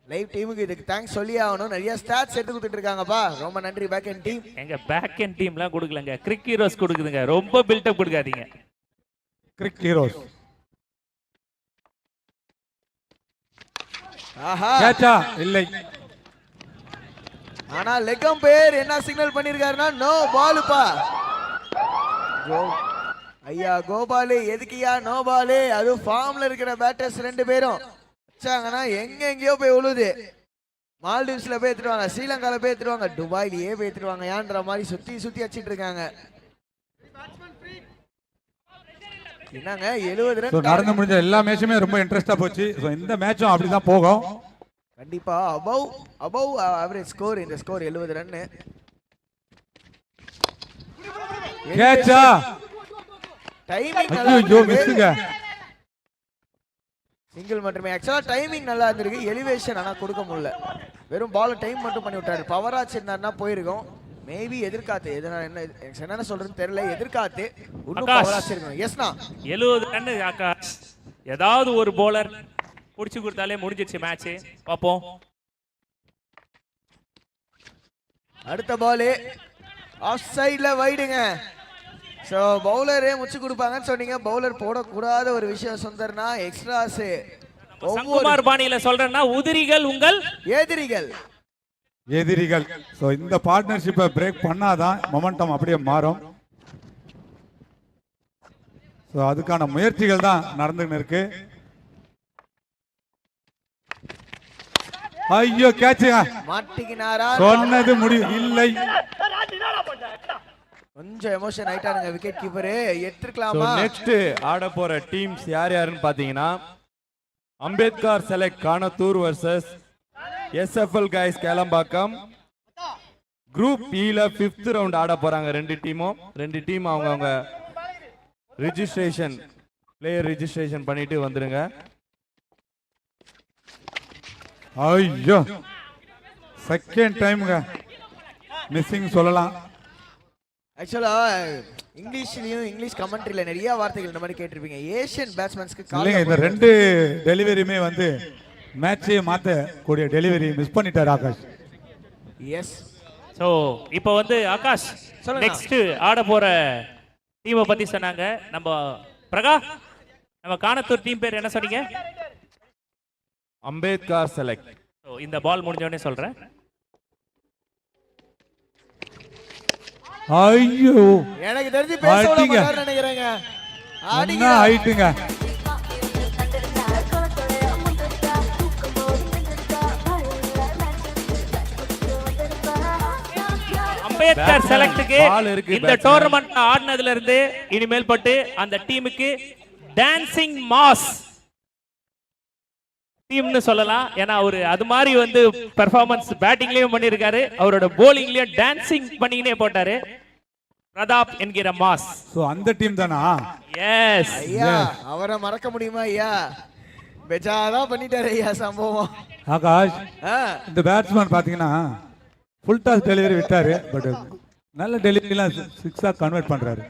F: லைவ் டீமுக்கு இதுக்கு தேங்க்ஸ் சொல்லி ஆகணும். நிறைய ஸ்டாட்ஸ் எடுத்து கொடுத்துட்டு இருக்காங்கப்பா. ரொம்ப நன்றி பேக் அண்ட் டீம்.
B: எங்க பேக் அண்ட் டீம்லாம் கொடுக்கலங்க, கிரிக் ஹீரோஸ் கொடுக்குதுங்க. ரொம்ப பில்டப் கொடுக்காதீங்க.
C: கிரிக் ஹீரோஸ்.
F: ஆஹா,
C: கேட்சா இல்லை.
F: ஆனா லெக்கம் பேர் என்ன சிக்னல் பண்ணிருக்காருன்னா நோ பாலுப்பா. ஐயா கோபாலு, எதுக்குயா நோ பாலு? அது ஃபார்ம்ல இருக்கிற பேட்டர்ஸ் 2 பேரும் வச்சாங்கன்னா எங்கெங்கயோ போய் உழுது. மால்டீவ்ஸ்ல போய் எடுத்துருவாங்க, ஸ்ரீலங்கால போய் எடுத்துருவாங்க, துபாயிலேயே போய் எடுத்துருவாங்க ஏன்ற மாதிரி சுத்தி அடிச்சிட்டு இருக்காங்க. என்னங்க 70 ரன்
C: நடந்து முடிஞ்ச எல்லா மேட்சுமே ரொம்ப இன்ட்ரெஸ்டா போச்சு. ஸோ இந்த மேட்சும் அப்படிதான் போகும்.
F: கண்டிப்பா அபவ் ஆவரேஜ் ஸ்கோர். இந்த ஸ்கோர் 70 ரன்.
C: கேட்சா.
F: டைமிங்
C: ஐயோ மிஸ்ங்க.
F: சிங்கிள் மட்டுமே. ஆக்சுவலா டைமிங் நல்லா இருந்திருக்கு. எலிவேஷன் ஆனா கொடுக்க முடியல. வெறும் பால் டைம் மட்டும் பண்ணி விட்டாரு. பவர் ஆச்சு இருந்தாருன்னா போயிருக்கும். மேபி எதிர்காத்து என்ன சொல்றதுன்னு தெரியல. எதிர்காத்து இன்னும் பவர் ஆச்சு இருக்கணும். எஸ்னா
B: 70 ரன் ஆகாஷ். ஏதாவது ஒரு போலர் புடிச்சு கொடுத்தாலே முடிஞ்சிச்சு மேட்ச். பாப்போம்.
F: அடுத்த பால் ஆஃப் சைடுல வைடுங்க. ஸோ பவுலரே முச்சு கொடுப்பாங்கன்னு சொன்னீங்க. பவுலர் போடக்கூடாத ஒரு விஷயம் சுந்தர்னா எக்ஸ்ட்ராஸ்.
B: சங்குமார் பாணியில சொல்றேன்னா உதிரிகள் உங்கள்
C: எதிரிகள். ஸோ இந்த பார்ட்னர்ஷிப்பை பிரேக் பண்ணாதான் மொமெண்டம் அப்படியே மாறும். ஸோ அதுக்கான முயற்சிகள் தான் நடந்துன்னு இருக்கு. ஐயோ கேட்சுங்க.
F: மாட்டிக்கினாரா?
C: சொன்னது முடிவு இல்லை.
F: கொஞ்சம் எமோஷன் ஆயிட்டாருங்க விக்கெட் கீப்பர். எடுத்துக்கலாமா?
G: நெக்ஸ்ட் ஆட போற டீம்ஸ் யாருன்னு பாத்தீங்கன்னா Ambedkar select Kanathur versus SFL guys Kelambakkam. Group ஈல 5th ரவுண்ட் ஆட போறாங்க 2 டீம். அவங்க ரெஜிஸ்ட்ரேஷன் பிளேயர் ரெஜிஸ்ட்ரேஷன் பண்ணிட்டு வந்துருங்க.
C: ஐயோ செகண்ட் டைம்ங்க மிஸ்ஸிங் சொல்லலாம்.
F: ஆக்சுவலா இங்கிலீஷ் கமெண்ட்ரியில நிறைய வார்த்தைகள் இந்த மாதிரி கேட்டிருப்பீங்க. ஏசியன் பேட்ஸ்மேன்ஸ்க்கு
C: இல்லைங்க, இந்த 2 டெலிவரியுமே வந்து மேட்சே மாத்த கூடிய டெலிவரி மிஸ் பண்ணிட்டார் ஆகாஷ்.
F: எஸ்.
B: சோ இப்போ வந்து ஆகாஷ் நெக்ஸ்ட் ஆட போற டீமை பத்தி சொன்னாங்க. நம்ம பிரகா, நம்ம கானத்தூர் டீம் பேர் என்ன சொன்னீங்க?
G: அம்பேத்கர் செலக்ட்.
B: இந்த பால் முடிஞ்ச உடனே சொல்றேன்.
C: ஐயோ
F: எனக்கு தெரிஞ்சு பேச விட மாட்டாருன்னு நினைக்கிறேங்க.
C: என்ன ஆயிட்டுங்க.
B: அம்பேத்கர் செலக்டுக்கு இந்த டோர்னமெண்ட் ஆடினதுல இருந்து இனிமேல் பட்டு அந்த டீமுக்கு டான்சிங் மாஸ் டீம்னு சொல்லலாம். ஏன்னா அவரு அது மாதிரி வந்து பெர்ஃபார்மன்ஸ் பேட்டிங்லயும் பண்ணிருக்காரு, அவரோட போலிங்லயும் டான்சிங் பண்ணினே போட்டாரு. பிரதாப் என்கிற மாஸ்.
C: சோ அந்த டீம் தானா?
B: எஸ்
F: ஐயா, அவரை மறக்க முடியுமா ஐயா? பெஜாதான் பண்ணிட்டாரு ஐயா சம்பவம்.
C: ஆகாஷ் இந்த பேட்ஸ்மேன் பாத்தீங்கன்னா ஃபுல் டாஸ் டெலிவரி விட்டாரு. பட் நல்ல டெலிவரிலாம் 6ஆ கன்வெர்ட் பண்றாரு.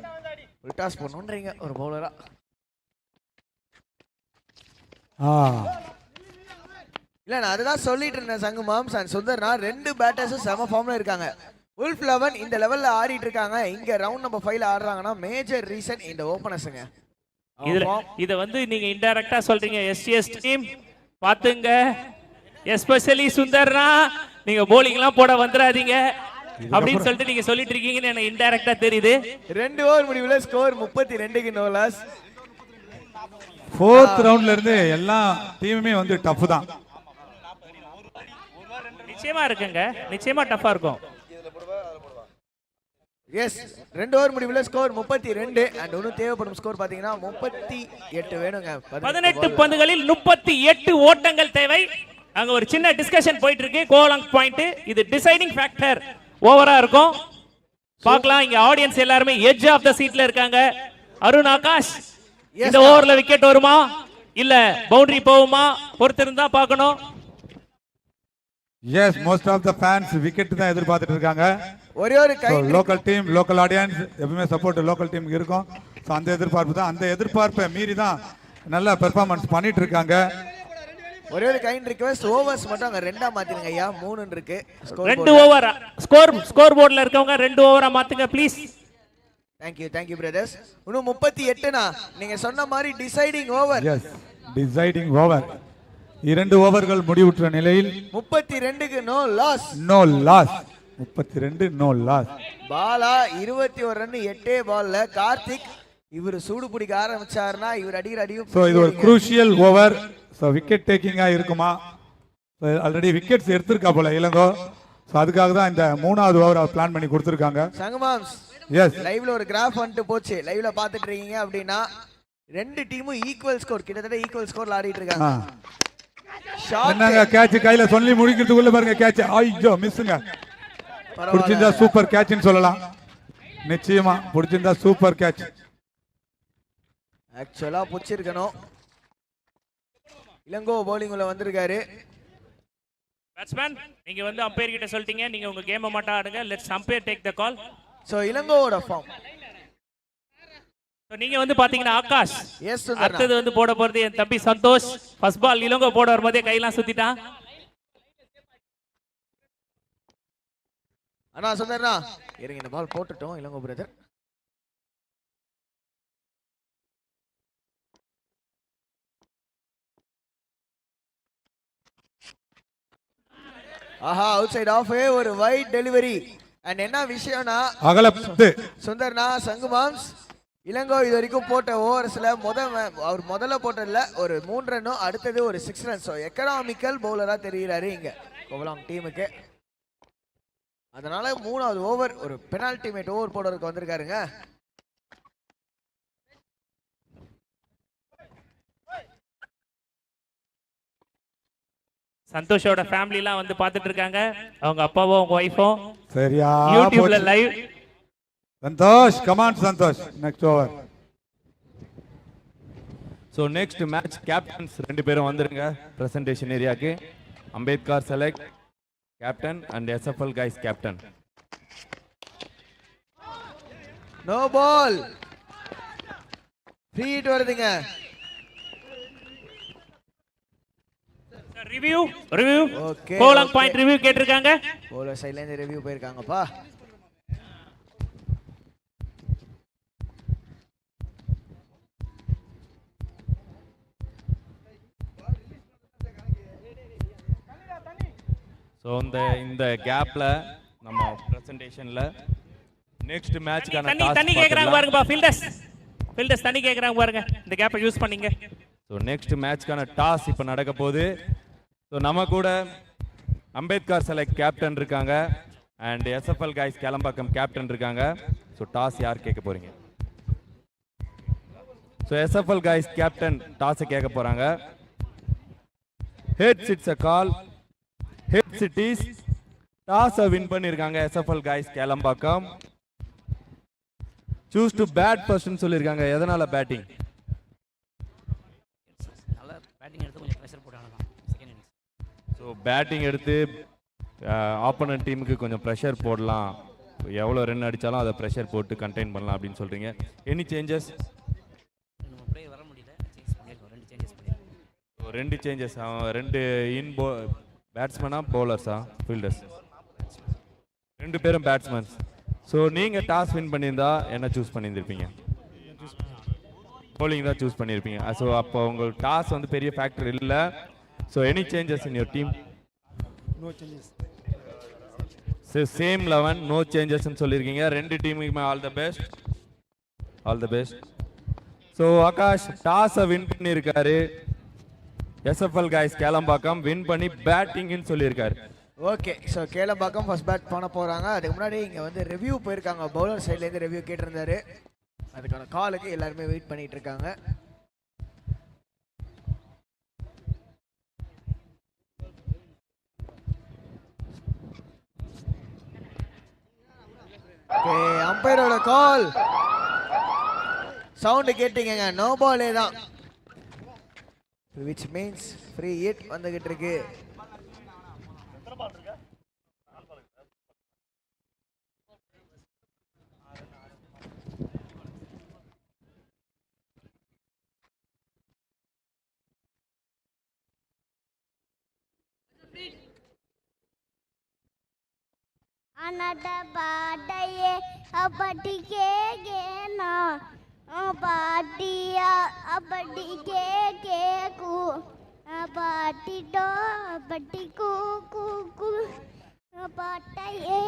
F: ஒரு டாஸ் பண்ணணுன்றீங்க ஒரு பவுலரா. இல்ல நான் அதுதான் சொல்லிட்டு இருந்தேன் சங்கு மாம்ஸ் அண்ட் சுந்தர்னா. 2 பேட்டர்ஸும் செம ஃபார்ம்ல இருக்காங்க. உல்ஃப் 11 இந்த லெவல்ல ஆடிட்டு இருக்காங்க. இங்க ரவுண்ட் நம்பர் 5ல ஆடுறாங்கன்னா மேஜர் ரீசன் இந்த ஓபனர்ஸ்ங்க.
B: இத வந்து நீங்க இன்டைரக்டா சொல்றீங்க. எஸ்டிஎஸ் டீம் பாத்துங்க, எஸ்பெஷலி சுந்தர்னா நீங்க போலிங்லாம் போட வந்துடாதீங்க அப்படின்னு சொல்லிட்டு நீங்க சொல்லிட்டு இருக்கீங்கன்னு எனக்கு இன்டைரக்டா தெரியுது.
F: 2 ஓவர் முடிவுல ஸ்கோர் 32க்கு நோ லாஸ்.
C: 4th ரவுண்ட்ல இருந்து எல்லா டீமுமே வந்து டஃப் தான்.
B: நிச்சயமா இருக்குங்க, நிச்சயமா டஃபா இருக்கும்.
F: எஸ் 2 ஓவர் முடிவுல ஸ்கோர் 32 அண்ட் இன்னும் தேவைப்படும் ஸ்கோர் பாத்தீங்கன்னா 38 வேணுங்க.
B: 18 பந்துகளில் 38 ஓட்டங்கள் தேவை. அங்க ஒரு சின்ன டிஸ்கஷன் போயிட்டு இருக்கு. கோலாங் பாயிண்ட் இது டிசைடிங் ஃபேக்டர் ஓவரா இருக்கும். பார்க்கலாம். இங்க ஆடியன்ஸ் எல்லாரும் எட்ஜ் ஆஃப் தி சீட்ல இருக்காங்க. அருண் ஆகாஷ் இந்த ஓவர்ல விக்கெட் வருமா இல்ல பவுண்டரி போகுமா பொறுத்திருந்தா பார்க்கணும்.
C: Yes most of the fans wicket தான் எதிர்பார்த்துட்டு இருக்காங்க.
F: ஒரே ஒரு கை
C: லோக்கல் டீம் லோக்கல் ஆடியன்ஸ் எப்பவுமே சப்போர்ட் லோக்கல் டீமுக்கு இருக்கும். ஸோ அந்த எதிர்பார்ப்பு தான். அந்த எதிர்பார்ப்பை மீறி தான் நல்ல பெர்ஃபார்மன்ஸ் பண்ணிட்டு இருக்காங்க.
F: ஒரே ஒரு கைண்ட் ரிக்வெஸ்ட் ஓவர்ஸ் மட்டும் அங்க 2ஆ மாத்திருங்க ஐயா. 3 இருக்கு.
B: 2 ஓவர் ஸ்கோர் போர்டுல இருக்கவங்க 2 ஓவரா மாத்துங்க ப்ளீஸ்.
F: Thank you brothers. இன்னும் 38னா நீங்க சொன்ன மாதிரி deciding over.
C: Yes deciding over. 2 ஓவர்கள் முடிவுற்ற நிலையில்
F: 32க்கு no loss.
C: 32 no loss.
F: Bala 21 run 8 பால்ல. கார்த்திக் இவர் சூடு பிடிக்க ஆரம்பிச்சாருன்னா இவர் அடிக்கிற அடியும்.
C: ஸோ இது ஒரு குரூஷியல் ஓவர். ஸோ விக்கெட் டேக்கிங்கா இருக்குமா? ஆல்ரெடி விக்கெட்ஸ் எடுத்திருக்கா போல இளங்கோ. ஸோ அதுக்காக தான் இந்த 3வது ஓவர் பிளான் பண்ணி கொடுத்துருக்காங்க.
F: சங்கமாம்ஸ்
C: எஸ்
F: லைவ்ல ஒரு கிராஃப் வந்துட்டு போச்சு. லைவ்ல பாத்துட்டு இருக்கீங்க அப்படின்னா 2 டீமும் ஈக்குவல் ஸ்கோர் கிட்டத்தட்ட ஈக்குவல் ஸ்கோர்ல ஆடிட்டு இருக்காங்க.
C: என்னங்க கேட்ச் கையில சொல்லி முடிக்கிறதுக்குள்ள பாருங்க கேட்ச். ஐயோ மிஸ்ஸுங்க. பிடிச்சிருந்தா சூப்பர் கேட்ச்னு சொல்லலாம். நிச்சயமா பிடிச்சிருந்தா சூப்பர் கேட்ச்.
F: ஆக்சுவலா பிடிச்சிருக்கணும். இளங்கோ பவுலிங்ல வந்திருக்காரு.
B: பேட்ஸ்மேன் நீங்க வந்து அம்பையர் கிட்ட சொல்லிட்டீங்க நீங்க உங்க கேமை மட்டும் ஆடுங்க. Let's umpire take the call.
F: So இளங்கோவோட ஃபார்ம்.
B: நீங்க வந்து பாத்தீங்கன்னா ஆகாஷ்
F: எஸ்
B: அடுத்தது வந்து போட போறது என் தம்பி சந்தோஷ். ஃபர்ஸ்ட் பால் இளங்கோ போட வரும்போதே கையெல்லாம் சுத்திட்டான்.
F: அண்ணா சுந்தர்னா இருங்க இந்த பால் போட்டுட்டோம் இளங்கோ பிரதர். ஆஹா அவுட் சைடு ஆஃப் ஒரு வைட் டெலிவரி. அண்ட் என்ன விஷயம்னா
C: அகலத்து
F: சுந்தர்னா சங்குமாம்ஸ் இளங்கோ இது வரைக்கும் போட்ட ஓவர்ஸ்ல அவர் முதல்ல போட்டதுல ஒரு 3 ரன்னும் அடுத்தது ஒரு 6 ரன். ஸோ எக்கனாமிக்கல் பவுலரா தெரிகிறாரு இங்க கோவலாங் டீமுக்கு. அதனால 3வது ஓவர் ஒரு பெனால்டி மேட் ஓவர் போடுறதுக்கு வந்திருக்காருங்க.
B: சந்தோஷோட ஃபேமிலி எல்லாம் வந்து பாத்துட்டு இருக்காங்க. அவங்க அப்பாவும் அவங்க ஒய்ஃபும்
C: சரியா
B: யூடியூப்ல live.
C: Santhosh come on Santhosh next over.
G: So next match captains 2 பேரும் வந்துருங்க பிரசன்டேஷன் ஏரியாக்கு. Ambedkar select captain and SFL guys captain.
F: No ball free hit வருதுங்க.
B: ரிவ்யூ
F: ஓகே
B: கோலாங் பாயிண்ட் ரிவ்யூ கேட்டிருக்காங்க.
F: பவுலர் சைடுல இருந்து ரிவ்யூ போயிருக்காங்கப்பா.
G: ஸோ இந்த கேப்ல நம்ம பிரசன்டேஷன்ல நெக்ஸ்ட் மேட்ச்க்கான
B: தண்ணி கேக்குறாங்க பாருங்கப்பா. ஃபீல்டர்ஸ் தண்ணி கேக்குறாங்க பாருங்க. இந்த கேப்பை யூஸ் பண்ணீங்க.
G: ஸோ நெக்ஸ்ட் மேட்ச்க்கான டாஸ் இப்போ நடக்க போகுது. ஸோ நம்ம கூட அம்பேத்கர் செலக்ட் கேப்டன் இருக்காங்க and SFL guys Kelambakkam captain இருக்காங்க. ஸோ டாஸ் யார் கேட்க போறீங்க? ஸோ எஸ்எஃப்எல் கைஸ் கேப்டன் டாஸை கேட்க போறாங்க. Heads it's a call. Heads it is. டாஸை வின் பண்ணியிருக்காங்க SFL guys Kelambakkam. Choose to bat ஃபர்ஸ்ட்னு சொல்லியிருக்காங்க. எதனால பேட்டிங்? ஸோ பேட்டிங் எடுத்து ஆப்போனன்ட் டீமுக்கு கொஞ்சம் ப்ரெஷர் போடலாம் எவ்வளோ ரன் அடித்தாலும் அதை ப்ரெஷர் போட்டு கண்டெயின் பண்ணலாம் அப்படின்னு சொல்கிறீங்க. Any changes?
A: நம்ம அப்படியே வர முடியல, சேஞ்ச் பண்ணிருக்கோம், 2 சேஞ்சஸ் பண்ணிருக்கோம்.
G: 2 சேஞ்சஸ். 2 பேட்ஸ்மேனா பவுலர்ஸா ஃபீல்டர்ஸ்? 2 பேரும் பேட்ஸ்மேன்ஸ். ஸோ நீங்கள் டாஸ் வின் பண்ணியிருந்தா என்ன சூஸ் பண்ணியிருந்திருப்பீங்க? bowling தான் சூஸ் பண்ணியிருப்பீங்க. ஸோ அப்போ உங்கள் டாஸ் வந்து பெரிய ஃபேக்டர் இல்லை. So any changes in your team?
D: No changes.
G: Same 11, no சேஞ்சஸ்ன்னு சொல்லியிருக்கீங்க. 2 டீமுக்குமே all the best, all the best. So Akash டாஸை வின் பண்ணியிருக்காரு. எஸ்எஃப்எல் காய்ஸ் கேளம்பாக்கம் வின் பண்ணி பேட்டிங்னு சொல்லியிருக்காரு.
F: Okay, so Kelambakkam first bat பண்ண போகிறாங்க. அதுக்கு முன்னாடி இங்கே வந்து ரிவ்யூ போயிருக்காங்க, பவுலர் சைட்லேருந்து ரிவ்யூ கேட்டிருந்தாரு. அதுக்கான காலுக்கு எல்லாருமே வெயிட் பண்ணிட்டு இருக்காங்க. ஓகே, அம்பையரோட கால் சவுண்ட் கேட்டீங்க, நோ பாலே தான், which means ஃப்ரீ ஹிட் வந்துகிட்டு இருக்கு.
H: अनट बाडये अबडी के ना बाडिया अबडी के कु अबडी डो अबडी कु कु कु बाडये.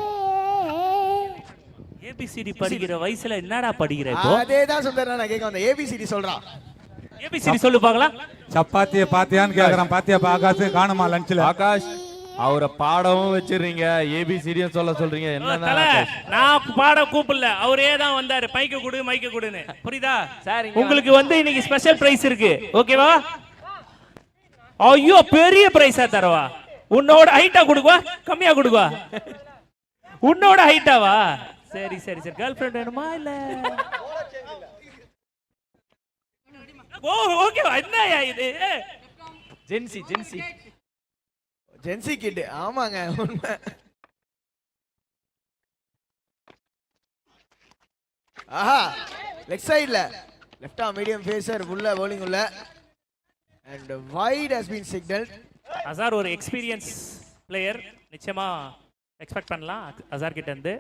B: ஏபிசிடி படிக்கிற வயசுல என்னடா படிக்கிற இப்போ?
F: அதேதான் சுந்தர், நான் கேட்க வந்தேன். ஏபிசிடி சொல்றான்.
B: ஏபிசிடி சொல்லு பார்க்கலாம்.
C: சப்பாத்தியை பாத்தியான்னு கேக்குறான். பாத்தியா ஆகாஷ் காணுமா லஞ்ச்ல?
G: ஆகாஷ் அவரை பாடவும் வச்சிருக்கீங்க, ஏபிசிடியும் சொல்ல சொல்றீங்க. என்ன
B: நான் பாட கூப்பிடல, அவரே தான் வந்தாரு. மைக்க கொடு மைக்க கொடுன்னு, புரியுதா
A: சார்?
B: உங்களுக்கு வந்து இன்னைக்கு ஸ்பெஷல் பிரைஸ் இருக்கு, ஓகேவா? ஐயோ, பெரிய பிரைஸா தரவா? உன்னோட ஹைட்டா கொடுக்குவா கம்மியா கொடுக்குவா? உன்னோட ஹைட்டாவா? சரி சரி சரி. கேர்ள் ஃப்ரெண்ட் வேணுமா இல்ல? ஓ ஓகேவா? என்னயா இது?
A: Gen Z Gen Z
F: Gen Z kid. ஆமாங்க, உண்மை. ஆஹா, லெஃப்ட் சைடுல லெஃப்ட் ஆர்ம் மீடியம் பேசர் உள்ள bowling உள்ள and wide has been signaled.
B: Azhar ஒரு எக்ஸ்பீரியன்ஸ் பிளேயர், நிச்சயமா எக்ஸ்பெக்ட் பண்ணலாம் அசார் கிட்ட இருந்து.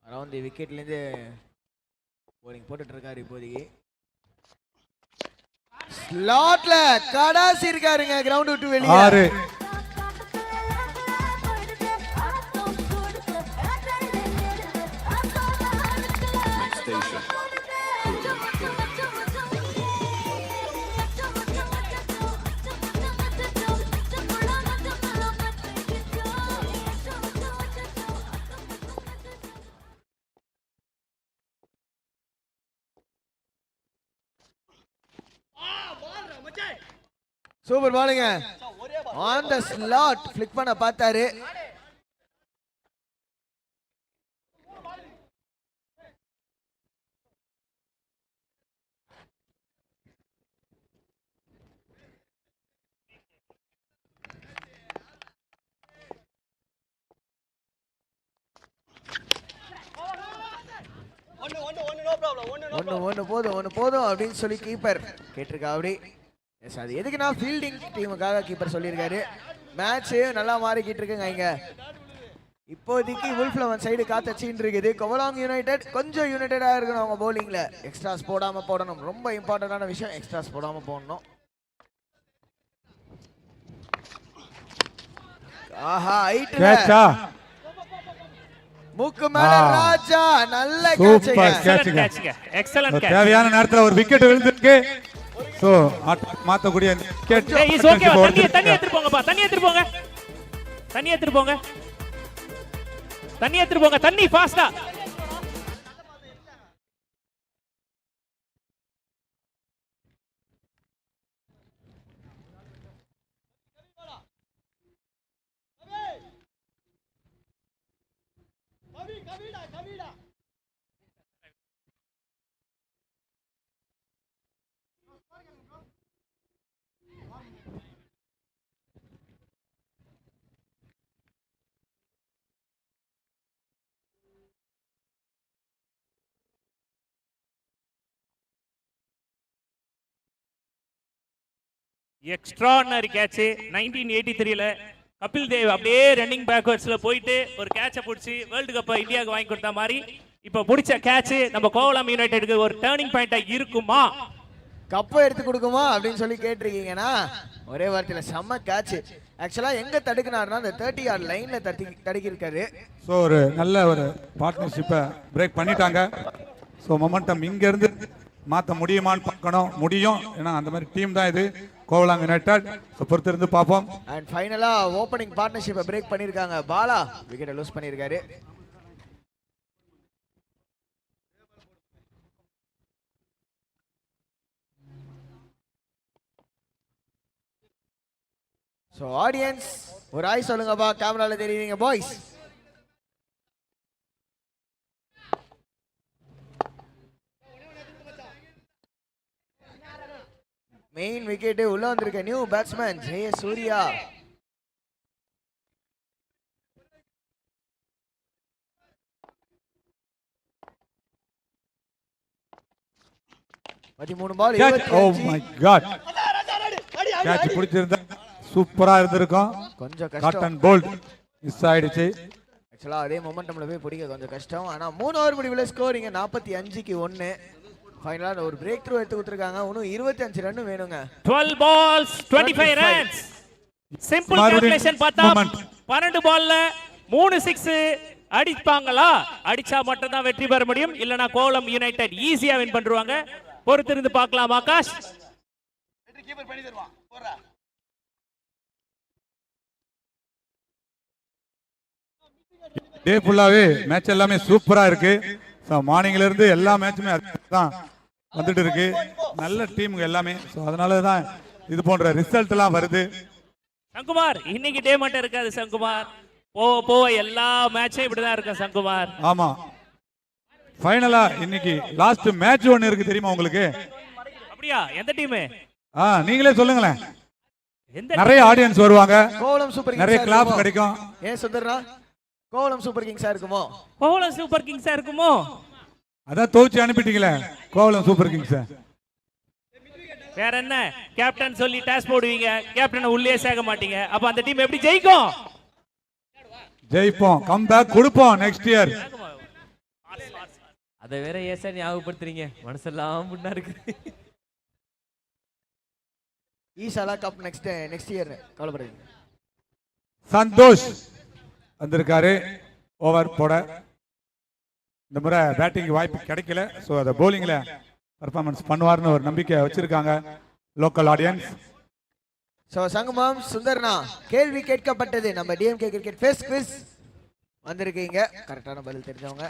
F: அரௌண்ட் தி விக்கெட்ல இருந்து bowling போட்டுட்டு இருக்காரு இப்போதைக்கு. ஸ்லாட்ல கடாசி இருக்காருங்க, கிரவுண்ட் விட்டு வெளியே.
C: 6.
F: சூப்பர் பாலுங்க, ஆன் த ஸ்லாட் ஃபிளிக் பண்ண பார்த்தாரு. ஒன்னு போதும் அப்படின்னு சொல்லி கீப்பர் கேட்டிருக்கா. அப்படி எஸ், அது எதுக்குன்னா ஃபீல்டிங் டீமுக்காக கீப்பர் சொல்லியிருக்காரு. மேட்ச் நல்லா மாறிக்கிட்டு இருக்குங்க. இங்க இப்போதைக்கு வுல்ஃப்லவன் சைடு காத்தச்சின்னு இருக்குது. கொவலாங் யுனைடெட் கொஞ்சம் யுனைடெடா இருக்கணும் அவங்க பவுலிங்ல. எக்ஸ்ட்ராஸ் போடாம போடணும், ரொம்ப இம்பார்ட்டன்டான விஷயம். எக்ஸ்ட்ராஸ் போடாம போடணும். ஆஹா,
C: கேட்சா
F: மூக்கு மேல ராஜா, நல்ல
C: சூப்பர்
F: கேட்சுங்க.
C: கேட்சுங்க.
B: Excellent catch.
C: தேவையான நேரத்துல ஒரு விக்கெட் விழுந்திருக்கு. So மாத்தக்கூடிய wicket.
B: இஸ் ஓகேவா? தண்ணி எடுத்து போங்கப்பா, தண்ணி எடுத்து போங்க, தண்ணி எடுத்து போங்க, தண்ணி எடுத்து போங்க, தண்ணி ஃபாஸ்டா. எக்ஸ்ட்ரானரி கேட்ச் 1983ல கபில் தேவ் அப்படியே ரன்னிங் பேக்வர்ட்ஸ்ல போயிட்டு ஒரு கேட்சை பிடிச்சி வேர்ல்டு கப்பை இந்தியாவுக்கு வாங்கி கொடுத்த மாதிரி இப்போ பிடிச்ச கேட்ச் நம்ம கோவளம் யுனைடெடுக்கு ஒரு டேர்னிங் பாயிண்டா இருக்குமா?
F: கப்பை எடுத்து கொடுக்குமா அப்படின்னு சொல்லி கேட்டிருக்கீங்கன்னா ஒரே வார்த்தையில் செம்ம கேட்ச். ஆக்சுவலாக எங்கே தடுக்கினாருன்னா அந்த 30 yard லைனில் தடுக்கியிருக்காரு.
C: ஸோ ஒரு நல்ல ஒரு பார்ட்னர்ஷிப்பை பிரேக் பண்ணிட்டாங்க. ஸோ மொமெண்டம் இங்கேருந்து மாற்ற முடியுமான்னு பார்க்கணும். முடியும், ஏன்னா அந்த மாதிரி டீம் தான் இது கோவளம் யுனைடெட். ஸோ பொறுத்திருந்து பார்ப்போம்.
F: அண்ட் ஃபைனலாக ஓப்பனிங் பார்ட்னர்ஷிப்பை பிரேக் பண்ணியிருக்காங்க. பாலா விக்கெட்டை லூஸ் பண்ணியிருக்காரு. ஸோ ஆடியன்ஸ் ஒரு ஆய் சொல்லுங்கப்பா, கேமரால தெரியுறீங்க பாய்ஸ். மெயின் விக்கெட் உள்ள வந்திருக்க new batsman Jayasuriya. Ball.
C: Oh my god, catch பிடிச்சிருந்தா சூப்பரா இருந்திருக்கும்.
F: கொஞ்சம்
C: காட்டன்
F: கஷ்டம்.
C: போல்ட் மிஸ் ஆயிடுச்சு.
F: ஆக்சுவலா அதே மொமெண்டம்ல போய் பிடிக்க கொஞ்சம் கஷ்டம். ஆனா 3 ஓவர் முடிவுல ஸ்கோர் இங்க 45க்கு 1. ஃபைனலா ஒரு பிரேக் த்ரூ எடுத்து கொடுத்திருக்காங்க. இன்னும் 25 ரன் வேணுங்க.
B: 12 balls 25 runs. சிம்பிள் கால்குலேஷன் பார்த்தா 12 பால்ல 3 6 அடிப்பாங்களா? அடிச்சா மட்டும் தான் வெற்றி பெற முடியும். இல்லனா கோவளம் யுனைடெட் ஈஸியா வின் பண்ணிடுவாங்க. பொறுத்திருந்து பார்க்கலாம். ஆகாஷ்
C: டே ஃபுல்லாவே மேட்ச் எல்லாமே சூப்பரா இருக்கு. மார்னிங்ல இருந்து எல்லா மேட்சுமே தான் வந்துட்டு இருக்கு. நல்ல டீமுங்க எல்லாமே. ஸோ அதனால தான் இது போன்ற ரிசல்ட் எல்லாம் வருது.
B: சங்குமார் இன்னைக்கு டே மட்டும் இருக்காது சங்குமார், போக எல்லா மேட்சும் இப்படிதான் இருக்கும் சங்குமார்.
C: ஆமா, ஃபைனலா இன்னைக்கு லாஸ்ட் மேட்ச் ஒன்னு இருக்கு தெரியுமா உங்களுக்கு?
B: அப்படியா? எந்த டீம்?
C: நீங்களே சொல்லுங்களேன்.
B: எந்த
C: நிறைய ஆடியன்ஸ் வருவாங்க,
F: கோவளம் சூப்பர் கிங்ஸ்
C: நிறைய கிளாப் கிடைக்கும்.
F: ஏன் சுந்தர்னா கோவளம் சூப்பர் கிங்ஸா இருக்குமோ?
B: கோவளம் சூப்பர் கிங்ஸா இருக்குமோ?
C: அதான் தோச்சு அனுப்பிட்டீங்களே கோவளம் சூப்பர் கிங்ஸ்.
B: வேற என்ன, கேப்டன் சொல்லி டாஸ் போடுவீங்க, கேப்டனை உள்ளே சேர்க்க மாட்டீங்க. அப்ப அந்த டீம் எப்படி ஜெயிக்கும்?
C: ஜெயிப்போம், கம்பேக் கொடுப்போம் நெக்ஸ்ட் இயர்.
A: அதை வேற ஏசா ஞாபகப்படுத்துறீங்க, மனசெல்லாம் முன்னா இருக்கு.
F: ஈசாலா கப் நெக்ஸ்ட் இயர் கவலைப்படாதீங்க.
C: சந்தோஷ் வந்திருக்காரு ஓவர் போட. இந்த முறை பேட்டிங் வாய்ப்பு கிடைக்கல. ஸோ அதை போலிங்ல பர்ஃபார்மன்ஸ் பண்ணுவார்னு ஒரு நம்பிக்கை வச்சிருக்காங்க லோக்கல் ஆடியன்ஸ்.
F: ஸோ சங்கமம் சுந்தர்னா கேள்வி கேட்கப்பட்டது. நம்ம டிஎம்கே கிரிக்கெட் ஃபேஸ் குவிஸ் வந்திருக்கீங்க. கரெக்டான பதில் தெரிஞ்சவங்க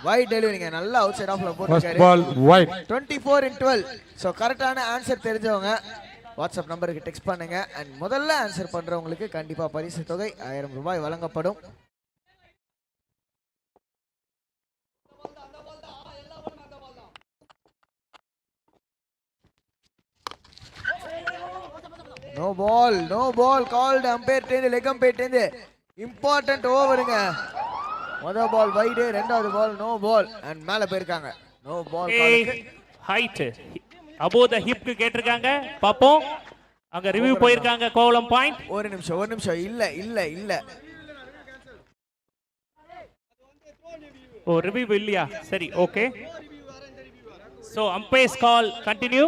F: வைட் டெலிவரிங்க. நல்ல அவுட் சைட் ஆஃப்ல போட்டுருக்காரு.
C: Ball wide
F: 24/12. ஸோ கரெக்டான ஆன்சர் தெரிஞ்சவங்க வாட்ஸ்அப் நம்பருக்கு டெக்ஸ்ட் பண்ணுங்க. அண்ட் முதல்ல ஆன்சர் பண்றவங்களுக்கு கண்டிப்பா பரிசு தொகை 1000 ரூபாய் வழங்கப்படும். நோ பால் கால்ட் அம்பையர் டேந்து லெக் அம்பையர் டேந்து இம்பார்ட்டன்ட் ஓவருங்க. முதல் பால் வைடு, ரெண்டாவது பால் நோ பால். அண்ட் மேல போயிருக்காங்க. நோ பால் காலுக்கு
B: ஹைட் above the hip கேட்டிருக்காங்க. பாப்போம், அங்க ரிவ்யூ போயிருக்காங்க கோவளம் பாயிண்ட்.
F: ஒரு நிமிஷம் இல்ல
B: ஓ ரிவ்யூ இல்லையா? சரி, ஓகே. சோ அம்பையர்ஸ் கால் கண்டினியூ.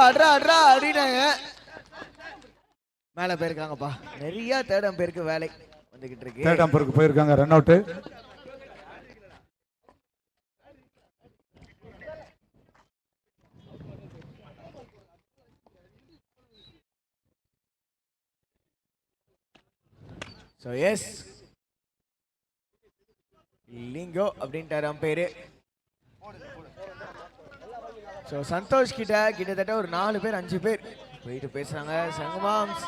F: அட்ரா அப்படின்னாங்க. மேல போயிருக்காங்கப்பா. நிறைய தேர்ட் அம்பையருக்கு வேலை வந்துகிட்டு இருக்கு.
C: தேர்ட் அம்பருக்கு போயிருக்காங்க, ரன் அவுட்.
F: ஸோ எஸ் லிங்கோ அப்படின்ட்டார் அம்பையரு. ஸோ சந்தோஷ் கிட்ட கிட்டத்தட்ட ஒரு 4 பேர் 5 பேர் போயிட்டு பேசுறாங்க. சங்கமாம்ஸ்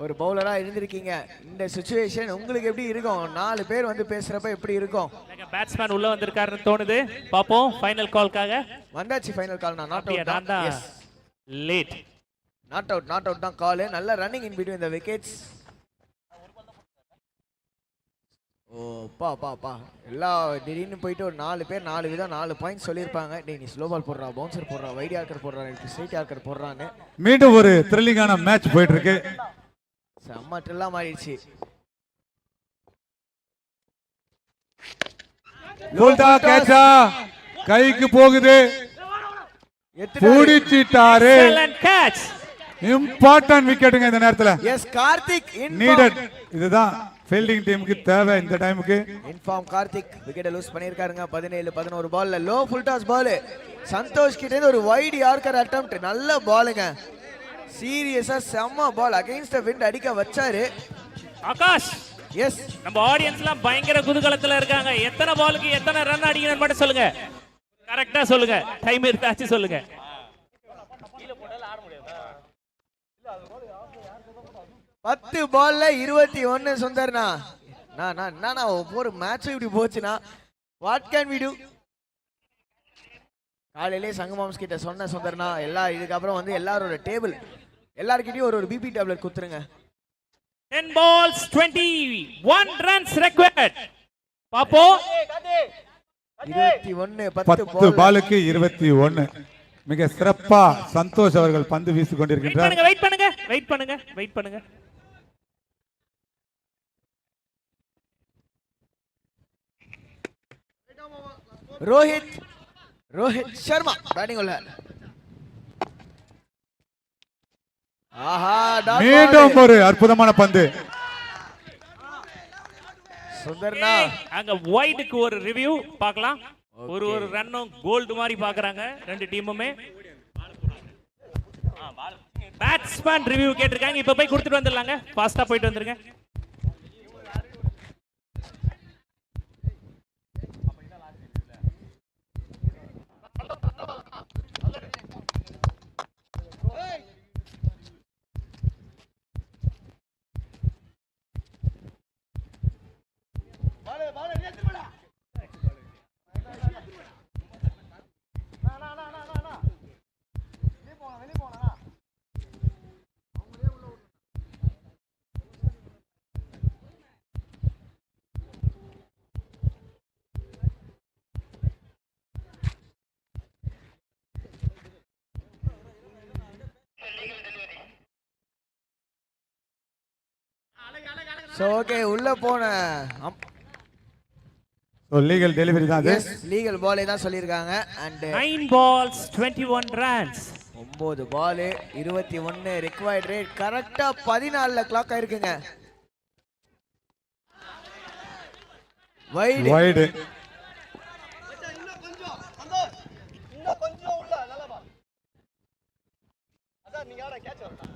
F: ஒரு பவுலரா இருந்திருக்கீங்க, இந்த சுச்சுவேஷன் உங்களுக்கு எப்படி இருக்கும்? 4 பேர் வந்து பேசுறப்ப எப்படி இருக்கும்?
B: பேட்ஸ்மேன் உள்ள வந்திருக்காருன்னு தோணுது. பாப்போம் ஃபைனல் கால்க்காக.
F: வந்தாச்சு ஃபைனல் கால். நாட் அவுட் தான். Yes,
B: late.
F: நாட் அவுட் தான் கால். நல்ல running in between the wickets. Oh பா எல்லா திடீர்னு போயிட்டு ஒரு 4 பேர் 4 விதம் 4 பாயிண்ட் சொல்லியிருப்பாங்க. டேய் நீ ஸ்லோ பால் போடுறா, பவுன்சர் போடுறா, வைட் யார்க்கர் போடுறா, ஸ்ட்ரைட் யார்க்கர் போடுறான்னு.
C: மீண்டும் ஒரு த்ரில்லிங்கான மேட்ச் போயிட்டு இருக்கு.
F: செம்ம ட்ரில்லா மாறிடுச்சு.
C: போல்டா கேட்சா கைக்கு போகுது, புடிச்சிட்டாரு.
B: Excellent catch.
C: இம்பார்ட்டன்ட் விக்கெட்டுங்க இந்த நேரத்துல.
F: Yes Karthik
C: needed. இதுதான் ஃபீல்டிங் டீமுக்கு தேவை இந்த டைமுக்கு.
F: இன்ஃபார்ம் கார்த்திக் விக்கெட் லூஸ் பண்ணிருக்காருங்க. 17-11 பால்ல low full toss ball. Santhosh கிட்ட இருந்து ஒரு வைட் யார்க்கர் அட்டெம்ப்ட். நல்ல பாலுங்க, சீரியஸா செம்ம பால். அகைன்ஸ்ட் தி விண்ட் அடிக்க வச்சாரு
B: ஆகாஷ்.
F: எஸ்,
B: நம்ம ஆடியன்ஸ்லாம் பயங்கர குதூகலத்துல இருக்காங்க. எத்தனை பாலுக்கு எத்தனை ரன் அடிக்கணும்னு மட்டும் சொல்லுங்க. கரெக்டா சொல்லுங்க, டைம் எடுத்தாச்சு சொல்லுங்க.
F: 10 பால்ல 21 சுந்தர்னா. நான் ஒரு மேட்ச் இப்படி போச்சுனா வாட் கேன் வி டு? காலையிலே சங்கமாம்ஸ் கிட்ட சொன்ன சுந்தர்னா, இதுக்கப்புறம் வந்து எல்லாரோட டேபிள் எல்லார்கிட்டயும் ஒரு BP tablet குத்துருங்க.
B: 10 balls 21 runs required. பாப்போம்
F: 21
C: 10 பாலுக்கு 21. மிக சிறப்பா சந்தோஷ் அவர்கள் பந்து வீசிக் கொண்டிருக்கின்றார்.
B: வெயிட் பண்ணுங்க.
F: ரோஹித் சர்மா பேட்டிங் உள்ள.
C: மீண்டும் ஒரு அற்புதமான பந்து.
F: சுந்தர்னா
B: அங்க வைடுக்கு ஒரு ரிவ்யூ பார்க்கலாம். ஒரு ரன்னும் கோல்டு மாதிரி பாக்குறாங்க ரெண்டு டீமுமே. பேட்ஸ்மேன் ரிவ்யூ கேட்டிருக்காங்க. இப்ப போய் கொடுத்துட்டு வந்துடலாங்க. ஃபாஸ்டா போயிட்டு வந்துருங்க.
F: ஓகே, உள்ள போன
C: லீகல் டெலிவரி தான் அது.
F: லீகல் பாலே தான் சொல்லிருக்காங்க. And
B: 9 balls 21 runs.
F: 9 ball 21 required rate. கரெக்ட்டா 14ல கிளாக் ஆயிருக்குங்க. வைட் இன்னும் கொஞ்சம் உள்ள நல்லா பா. அதான் நீங்க ஆட கேட்ச் வரணும்.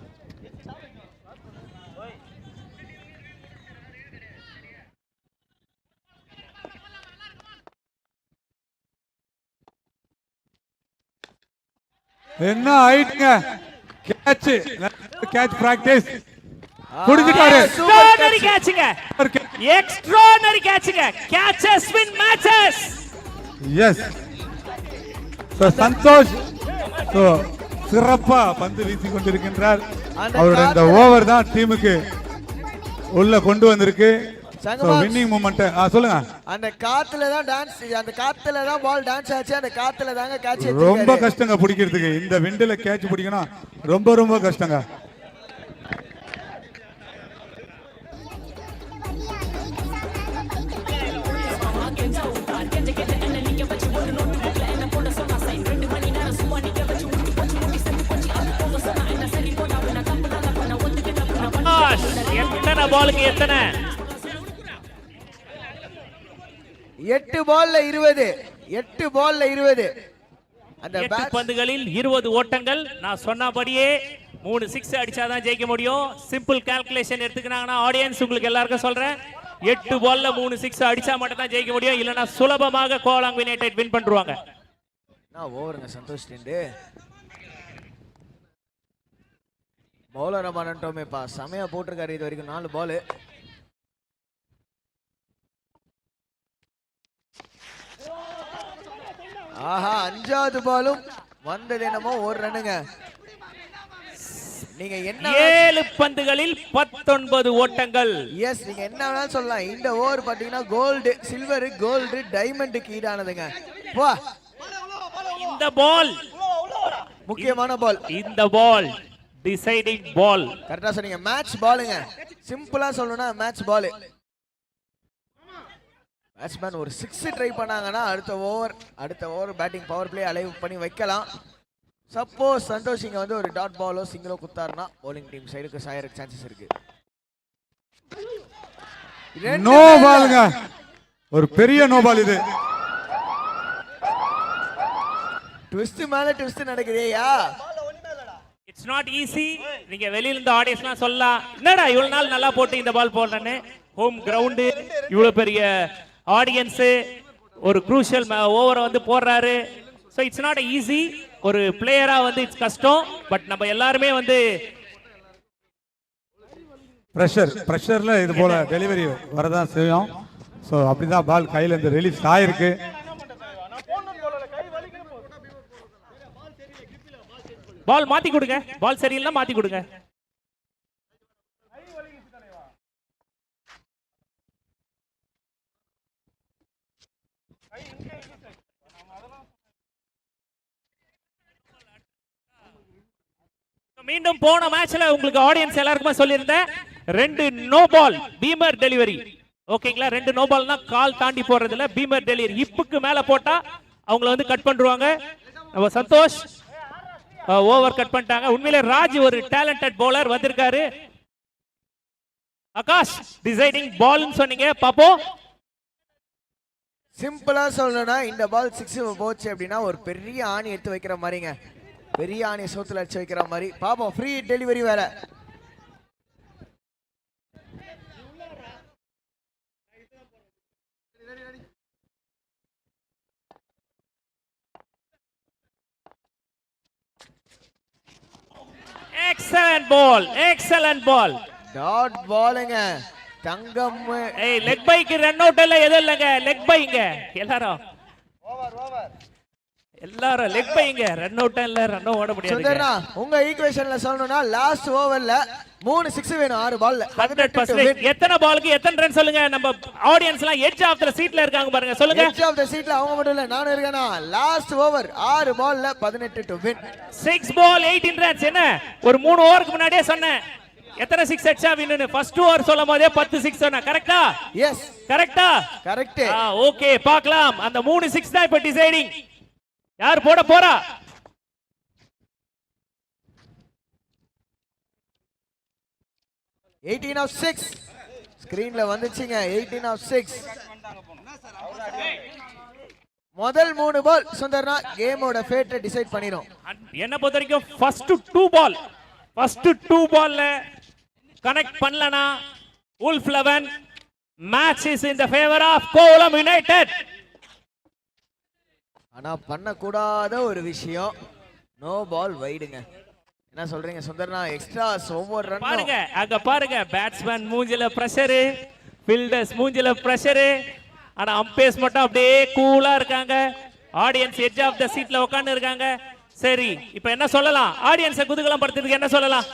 C: என்ன ஆயிடுங்க? கேட்ச் பிராக்டிஸ் புடிச்சிட்டாரு.
B: எக்ஸ்ட்ரானரி கேட்ச்ங்க. எக்ஸ்ட்ரானரி கேட்ச்ங்க. Catches win matches.
C: Yes. Santhosh சிறப்பா பந்து வீசிக் கொண்டிருக்கின்றார். அவருடைய இந்த ஓவர் தான் டீமுக்கு உள்ள கொண்டு வந்திருக்கு. Winning moment. சொல்லுங்க.
F: அந்த காத்துல தான் டான்ஸ், அந்த காத்துல தான் பால் டான்ஸ் ஆச்சு. அந்த காத்துல தாங்க கேட்ச்.
C: ரொம்ப கஷ்டங்க பிடிக்கிறதுக்கு. இந்த விண்டில கேட்ச் பிடிக்கணும் ரொம்ப ரொம்ப கஷ்டங்க.
B: எத்தனை பாலுக்கு எத்தனை?
F: 8 பால்ல 20. 8 பால்ல 20. அந்த
B: 8 பந்துகளில் 20 ஓட்டங்கள். நான் சொன்னபடியே 3 6 அடிச்சாதான் ஜெயிக்க முடியும். சிம்பிள் கால்குலேஷன் எடுத்துக்கினாங்கன்னா ஆடியன்ஸ் உங்களுக்கு எல்லாருக்கும் சொல்றேன், 8 பால்ல 3 6 அடிச்சா மட்டும் தான் ஜெயிக்க முடியும். இல்லனா சுலபமாக கோலாங் யுனைடெட் வின் பண்ணிடுவாங்க.
F: நான் ஓவருங்க சந்தோஷ் டெண்டு. பவுலர் பண்ணிட்டோமேப்பா, செமையா போட்டிருக்காரு இது வரைக்கும் 4 பால். ஆஹா, 5வது பாலும் வந்தது என்னமோ ஒரு ரன்னுங்க. நீங்க என்ன
B: 7 பந்துகளில் 19 ஓட்டங்கள்.
F: எஸ், நீங்க என்ன வேணாலும் சொல்லலாம். இந்த ஓவர் பாத்தீங்கன்னா கோல்டு, சில்வர், கோல்டு, டைமண்டுக்கு ஈடானதுங்க. வா,
B: இந்த பால்
F: முக்கியமான பால்.
B: இந்த பால் டிசைடிங் பால்.
F: கரெக்டா சொன்னீங்க, மேட்ச் பாலுங்க. சிம்பிளா சொல்லணும்னா மேட்ச் பால். பேட்ஸ்மேன் ஒரு 6 ட்ரை பண்ணாங்கன்னா அடுத்த over batting power play alive பண்ணி வைக்கலாம். சப்போஸ் சந்தோஷ் இங்க வந்து ஒரு டாட் பாலோ சிங்கிளோ குத்தாருன்னா bowling டீம் சைடுக்கு சாயறதுக்கு சான்சஸ் இருக்கு.
C: நோ பாலுங்க, ஒரு பெரிய நோ பால் இது.
F: ட்விஸ்ட் மேல ட்விஸ்ட் நடக்குதேயா.
B: It's not easy. நீங்க வெளியில இருந்து ஆடியன்ஸ்லாம் சொல்லலாம், என்னடா இவ்வளவு நாள் நல்லா போட்டு இந்த பால் போடுறேன்னு. ஹோம் கிரவுண்டு, இவ்வளவு பெரிய ஆடியன்ஸ், ஒரு குரூஷியல் ஓவரை வந்து போடுறாரு. So it's not easy. ஒரு பிளேயரா வந்து இட்ஸ் கஷ்டம். பட் நம்ம எல்லாருமே வந்து
C: ப்ரெஷர்ல இது போல டெலிவரி வரதான் செய்யும். ஸோ அப்படிதான் பால் கையில இருந்து ரிலீஸ் ஆயிருக்கு.
B: பால் மாத்தி கொடுங்க, பால் சரியில்லை மாத்தி கொடுங்க. மீண்டும் போன மேட்ச்ல உங்களுக்கு ஆடியன்ஸ் எல்லாருக்குமே சொல்லியிருந்தேன், 2 நோ பால் பீமர் டெலிவரி. ஓகேங்களா, 2 நோ பால்னா கால் தாண்டி போறது இல்ல, பீமர் டெலிவரி. இப்புக்கு மேல போட்டா அவங்கள வந்து கட் பண்ணிடுவாங்க. நம்ம சந்தோஷ் ஓவர் கட் பண்ணிட்டாங்க. உண்மையிலே ராஜ் ஒரு டேலண்டட் பவுலர் வந்திருக்காரு. ஆகாஷ் டிசைடிங் பால்னு சொன்னீங்க, பாப்போம்.
F: சிம்பிளா சொல்லணும்னா இந்த பால் 6 போச்சு அப்படின்னா ஒரு பெரிய ஆணி எடுத்து வைக்கிற மாதிரிங்க. பெரிய ஆணி சோத்துல அடிச்சு வைக்கிற மாதிரி. பாப்போம், ஃப்ரீ டெலிவரி வேற.
B: எக்ஸலன்ட் பால், எக்ஸலன்ட் பால்.
F: டாட் பாலுங்க. தங்கம்.
B: ஏய், லெக் பைக்கு ரன் அவுட் இல்ல, எதுவும் இல்லங்க. லெக் பைங்க எல்லாரும் லெக் பைங்க. ரன் அவுட் இல்ல, ரன் ஓட முடியாது.
F: சுந்தர்னா, உங்க ஈக்குவேஷன்ல சொல்லணும்னா லாஸ்ட் ஓவர்ல 3 6 வேணும் 6 பால்ல.
B: 100%. எத்தனை பாலுக்கு எத்தனை ரன் சொல்லுங்க. நம்ம ஆடியன்ஸ் எல்லாம் எட்ஜ் ஆஃப் தி சீட்ல இருக்காங்க பாருங்க, சொல்லுங்க.
F: எட்ஜ் ஆஃப் தி சீட்ல அவங்க மட்டும் இல்ல, நானும் இருக்கேனா. லாஸ்ட் ஓவர் 6 பால்ல 18 டு வின்.
B: 6 ball 18 runs. என்ன ஒரு 3 ஓவருக்கு முன்னாடியே சொன்னேன் எத்தனை 6 அடிச்சா வின்னு. ஃபர்ஸ்ட் ஓவர் சொல்லும்போதே 10 6 சொன்னேன். கரெக்ட்டா?
F: எஸ்,
B: கரெக்ட்டா?
F: கரெக்ட்.
B: ஓகே, பார்க்கலாம். அந்த 3 6 தான் இப்ப டிசைடிங். யார் போட போறா?
F: எயிட்டீன் ஆஃப் 6 ஸ்கிரீன்ல வந்துச்சுங்க. 18 ஆஃப் 6. முதல் 3 பால் சுந்தர்னா கேமோட ஃபேட்டை டிசைட் பண்ணிரும்.
B: என்ன பொறுத்த வரைக்கும் ஃபர்ஸ்ட் 2 பால்ல கனெக்ட் பண்ணலனா wolf 11 match is in the favour of Kolam United.
F: ஆனா பண்ணக்கூடாத ஒரு விஷயம், நோ பால் வைடுங்க. என்ன சொல்றீங்க சுந்தர்னா? எக்ஸ்ட்ராஸ் ஒவ்வொரு ரன்
B: பாருங்க, அங்க பாருங்க. பேட்ஸ்மேன் மூஞ்சில பிரஷர், ஃபீல்டர்ஸ் மூஞ்சில பிரஷர். ஆனா அம்பையர்ஸ் மட்டும் அப்படியே கூலா இருக்காங்க. ஆடியன்ஸ் எட்ஜ் ஆஃப் தி சீட்ல உட்கார்ந்து இருக்காங்க. சரி, இப்போ என்ன சொல்லலாம்? ஆடியன்ஸை குதூகலம் படுத்துறதுக்கு என்ன சொல்லலாம்?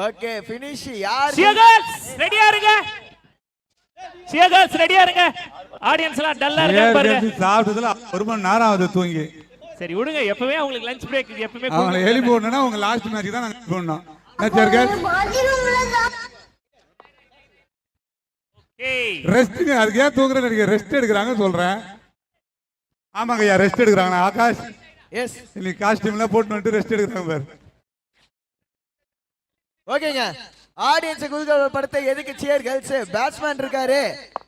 F: Okay, finish. யார்
B: சியகர்ஸ் ரெடியா இருங்க, சியகர்ஸ் ரெடியா இருங்க. ஆடியன்ஸ் எல்லாம் டல்லா இருக்காங்க பாருங்க.
C: சாப்பிட்டதுல 1 மணி நேரம் ஆகுது தூங்கி.
B: சரி விடுங்க, எப்பவே உங்களுக்கு லஞ்ச் பிரேக் எப்பவே
C: அவங்களை எழுப்பி போடணும்னா உங்க லாஸ்ட் மேட்ச் தான் நாங்க போடணும். ரெஸ்ட்டுங்க, அதுக்கு ஏன் தூங்குறேன்னு ரெஸ்ட் எடுக்கிறாங்க சொல்றேன். ஆமாங்க ஐயா, ரெஸ்ட் எடுக்கிறாங்க. ஆகாஷ்,
F: எஸ்,
C: இன்னைக்கு காஸ்டியூம்லாம் போட்டு வந்துட்டு ரெஸ்ட் எடுக்கிறாங்க பாரு.
F: ஓகேங்க. ஆடியன்ஸ் குதூகலம் படுத்த எதுக்கு சியர் கேர்ள்ஸ்? பேட்ஸ்மேன் இருக்காரு.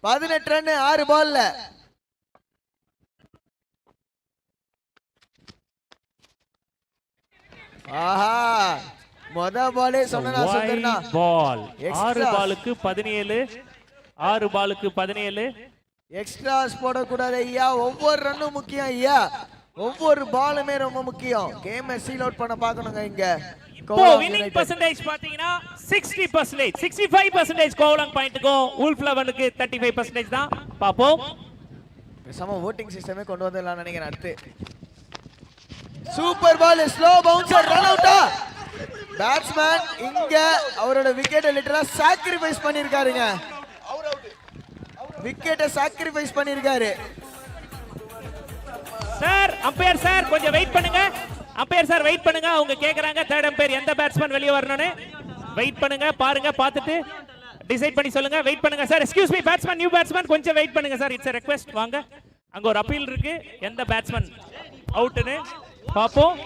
F: 18 ரன் 6 பால்ல. ஆஹா, மொத பாலே சொன்னா சுந்தர்னா.
B: பால் 6 பாலுக்கு 17, 6 பாலுக்கு 17.
F: எக்ஸ்ட்ராஸ் போடக்கூடாது ஐயா. ஒவ்வொரு ரன்னும் முக்கியம் ஐயா. ஒவ்வொரு பாலுமே ரொம்ப முக்கியம். கேமை சீல் அவுட் பண்ண பார்க்கணுங்க இங்க.
B: இப்போ வின்னிங் பெர்சன்டேஜ் பாத்தீங்கன்னா 60%, 65% கோவலங் பாயிண்ட்க்கும் உல்ஃப் 11க்கு 35% தான். பாப்போம்.
F: பேசாம வோட்டிங் சிஸ்டமே கொண்டு வந்துடலாம் நினைக்கிறேன் அடுத்து. சூப்பர் பால், ஸ்லோ பவுன்சர், ரன் அவுட்டா. பேட்ஸ்மேன் இங்க அவரோட விக்கெட்டை லிட்டரலா சாக்ரிஃபைஸ் பண்ணிருக்காருங்க. விக்கெட்டை சாக்ரிஃபைஸ் பண்ணிருக்காரு.
B: சார் அம்பையர் சார் கொஞ்சம் வெயிட் பண்ணுங்க. அம்பையர் சார் வெயிட் பண்ணுங்க. அவங்க கேக்குறாங்க தேர்ட் அம்பையர் எந்த பேட்ஸ்மேன் வெளிய வரணும்னு. வெயிட் பண்ணுங்க, பாருங்க, பார்த்துட்டு டிசைட் பண்ணி சொல்லுங்க. வெயிட் பண்ணுங்க sir. Excuse me batsman, new batsman கொஞ்சம் வெயிட் பண்ணுங்க சார். It's a request. வாங்க. அங்க ஒரு அப்பீல் இருக்கு. எந்த பேட்ஸ்மேன் அவுட்னு பாப்போம்.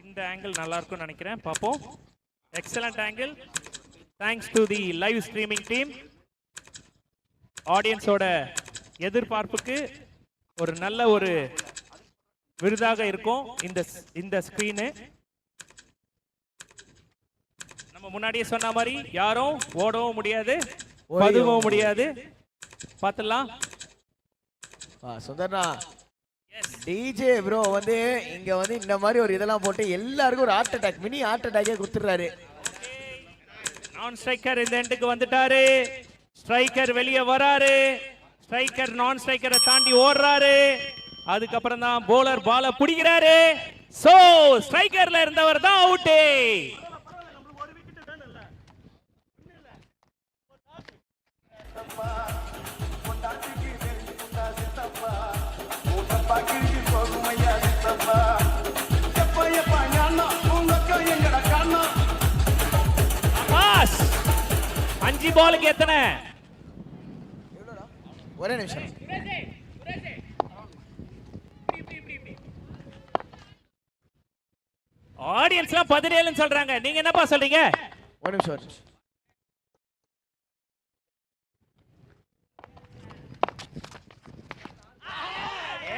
B: இந்த ஆங்கிள் நல்லா இருக்கும்னு நினைக்கிறேன். பாப்போம். Excellent angle. Thanks to the live streaming team. ஆடியன்ஸோட எதிர்பார்ப்புக்கு ஒரு நல்ல ஒரு விருதாக இருக்கும் இந்த ஸ்கிரீனு. நம்ம முன்னாடியே சொன்ன மாதிரி யாரும் ஓடவும் முடியாது, பதுங்கவும் முடியாது. பார்த்துடலாம்.
F: சுந்தர்னா டிஜே ப்ரோ வந்து இங்க வந்து இந்த மாதிரி ஒரு இதெல்லாம் போட்டு எல்லாருக்கும் ஒரு ஹார்ட் அட்டாக், மினி ஹார்ட் அட்டாக்கே கொடுத்துறாரு.
B: நான் ஸ்ட்ரைக்கர் இந்த எண்டுக்கு வந்துட்டாரு. ஸ்ட்ரைக்கர் வெளியே வராரு. ஸ்ட்ரைக்கர் நான் ஸ்ட்ரைக்கரை தாண்டி ஓடுறாரு. அதுக்கப்புறம் தான் போலர் பால பிடிக்கிறாரு. சோ ஸ்ட்ரைக்கர்ல இருந்தவர் தான் அவுட். அஞ்சு பாலுக்கு எத்தனை?
F: ஒரே நிமிஷம்.
B: ஆடியன்ஸ்லாம் 17 சொல்றாங்க. நீங்க என்னப்பா சொல்றீங்க?
F: ஒரு நிமிஷம்.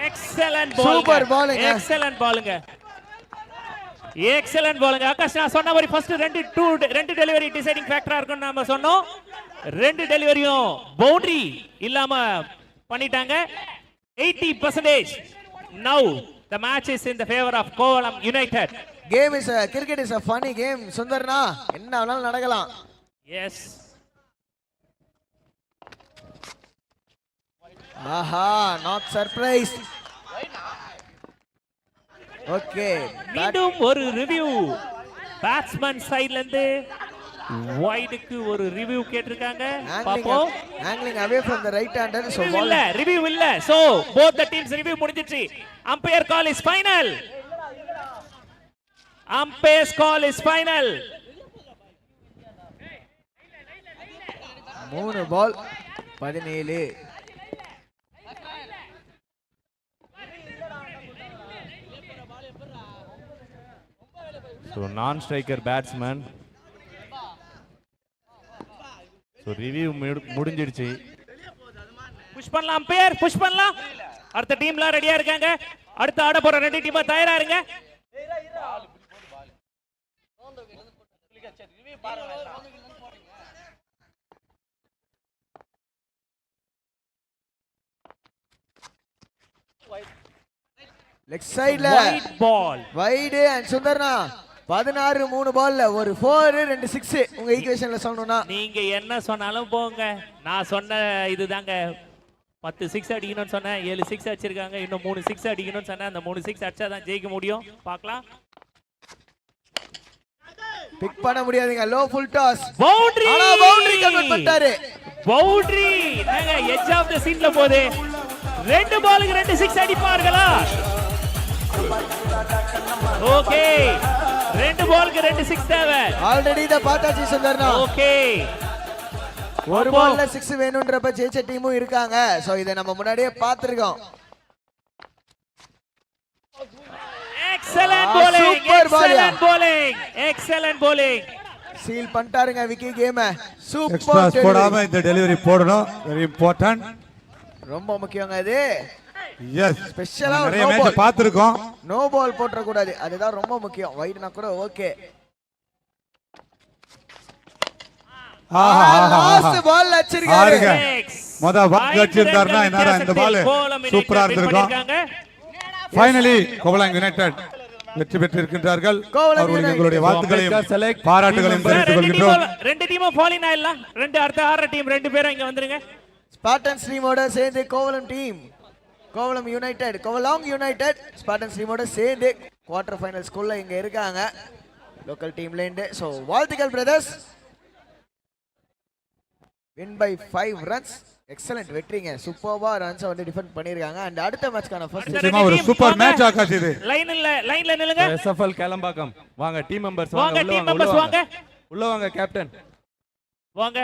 B: எக்ஸலென்ட் பால்.
F: சூப்பர் பாலுங்க.
B: எக்ஸலென்ட் பாலுங்க. எக்ஸலென்ட் பாலுங்க. ஆகாஷ் நான் சொன்ன மாதிரி ஃபர்ஸ்ட் ரெண்டு டெலிவரி டிசைடிங் ஃபேக்டரா இருக்குன்னு நாம சொன்னோம். ரெண்டு டெலிவரியும் பவுண்டரி இல்லாம பண்ணிட்டாங்க. 80%. Now the match is in the favor of Kovalam United.
F: Cricket is a funny game. சுந்தர்னா என்ன வேணாலும் நடக்கலாம்.
B: Yes.
F: ஆஹா, not surprised. ஓகே,
B: மீண்டும் ஒரு ரிவ்யூ. பேட்ஸ்மேன் சைடுல இருந்து வைடுக்கு ஒரு ரிவ்யூ கேட்டிருக்காங்க. பாப்போம்.
F: angling away from the right hander. So
B: review இல்ல. So both the teams review முடிஞ்சிச்சு. umpire call is final. umpire's call is final.
F: 3 பால் 17.
G: So non-striker batsman. So review முடிஞ்சிடுச்சு.
B: புஷ் பண்ணலாம் அம்பையர், புஷ் பண்ணலாம். அடுத்த டீம்லாம் ரெடியா இருக்காங்க. அடுத்து ஆட போற ரெண்டு டீமா தயாரா இருங்க.
F: லெக் சைடுல
B: ஒயிட் பால்
F: வைடு அண்ட் சுந்தர்னா 16-3 பால்ல ஒரு 4 2 6 உங்க ஈக்குவேஷன்ல சொல்லணும்னா
B: நீங்க என்ன சொன்னாலும் போங்க. நான் சொன்ன இதுதாங்க. 10 6 அடிக்கணும்னு சொன்னேன், 7 6 அடிச்சிருக்காங்க. இன்னும் 3 6 அடிக்கணும்னு சொன்னேன். அந்த 3 6 அடிச்சா தான் ஜெயிக்க முடியும். பார்க்கலாம்.
F: பிக் பண்ண முடியாதுங்க. Low full toss.
B: பவுண்டரி.
F: ஆனா பவுண்டரி கன்வெர்ட் பண்ணிட்டாரு.
B: பவுண்டரி. நாங்க எட்ஜ் ஆஃப் தி சீன்ல போதே 2 பாலுக்கு 2 6 அடிப்பார்களா? ஓகே. 2 பாலுக்கு 2 6 தேவை.
F: ஆல்ரெடி இத பார்த்தாச்சு சுந்தர்னா.
B: ஓகே.
F: ஒரு பால்ல 6 வேணும்ன்றப்ப ஜெயிச்ச டீமும் இருக்காங்க. சோ இத நம்ம முன்னாடியே பார்த்திருக்கோம்.
B: Excellent bowling.
F: சூப்பர் பாலியா.
B: Excellent bowling. Excellent bowling.
F: Seal பண்ணிட்டாருங்க விக்கி கேம்.
C: எக்ஸ்ட்ராஸ்
F: சூப்பர்
C: போடாம இந்த டெலிவரி போடணும். Very important.
F: ரொம்ப முக்கியங்க இது.
C: எஸ்
F: ஸ்பெஷலா
C: நிறைய மேட்ச் பார்த்திருக்கோம்.
F: நோ பால் போட்ற கூடாது. அதுதான் ரொம்ப முக்கியம். வைட்னா கூட ஓகே. லாஸ்ட் பால் அடிச்சிருக்காரு.
C: மொத பால் அடிச்சிருந்தாருன்னா என்னடா இந்த பால் சூப்பரா இருந்திருக்கும். ஃபைனலி கோவளம் யுனைடெட் வெற்றி பெற்றிருக்கின்றார்கள். அவர்களுக்கு எங்களுடைய வாழ்த்துக்களையும் பாராட்டுகளையும் தெரிவித்துக் கொள்கின்றோம்.
B: ரெண்டு டீமும் ஃபாலின் ஆயிடலாம். ரெண்டு அடுத்த ஆற டீம் ரெண்டு பேரும் இங்க வந்துருங்க.
F: ஸ்பார்டன்ஸ் டீமோட சேர்ந்து Kovalam team, Kovalam United, Kovalam United Spartans டீமோட சேர்ந்து குவார்டர் ஃபைனல்ஸ்க்குள்ள இங்க இருக்காங்க லோக்கல் டீம்ல இருந்து. சோ வாழ்த்துக்கள் brothers. win by 5 runs. Excellent வெற்றிங்க. சூப்பர்வா ரன்ஸ் வந்து டிஃபெண்ட் பண்ணிருக்காங்க. அண்ட் அடுத்த மேட்ச்க்கான ஃபர்ஸ்ட்
C: நிச்சயமா ஒரு சூப்பர் மேட்ச் ஆகாஷ் இது.
B: லைன்ல நில்லுங்க.
G: SFL கேளம்பாக்கம் வாங்க. டீம் மெம்பர்ஸ்
B: வாங்க. டீம் மெம்பர்ஸ் வாங்க.
G: உள்ள வாங்க. கேப்டன்
B: வாங்க.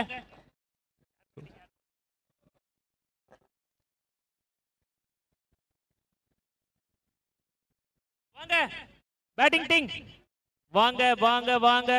B: வாங்க பேட்டிங் டீம் வாங்க வாங்க வாங்க.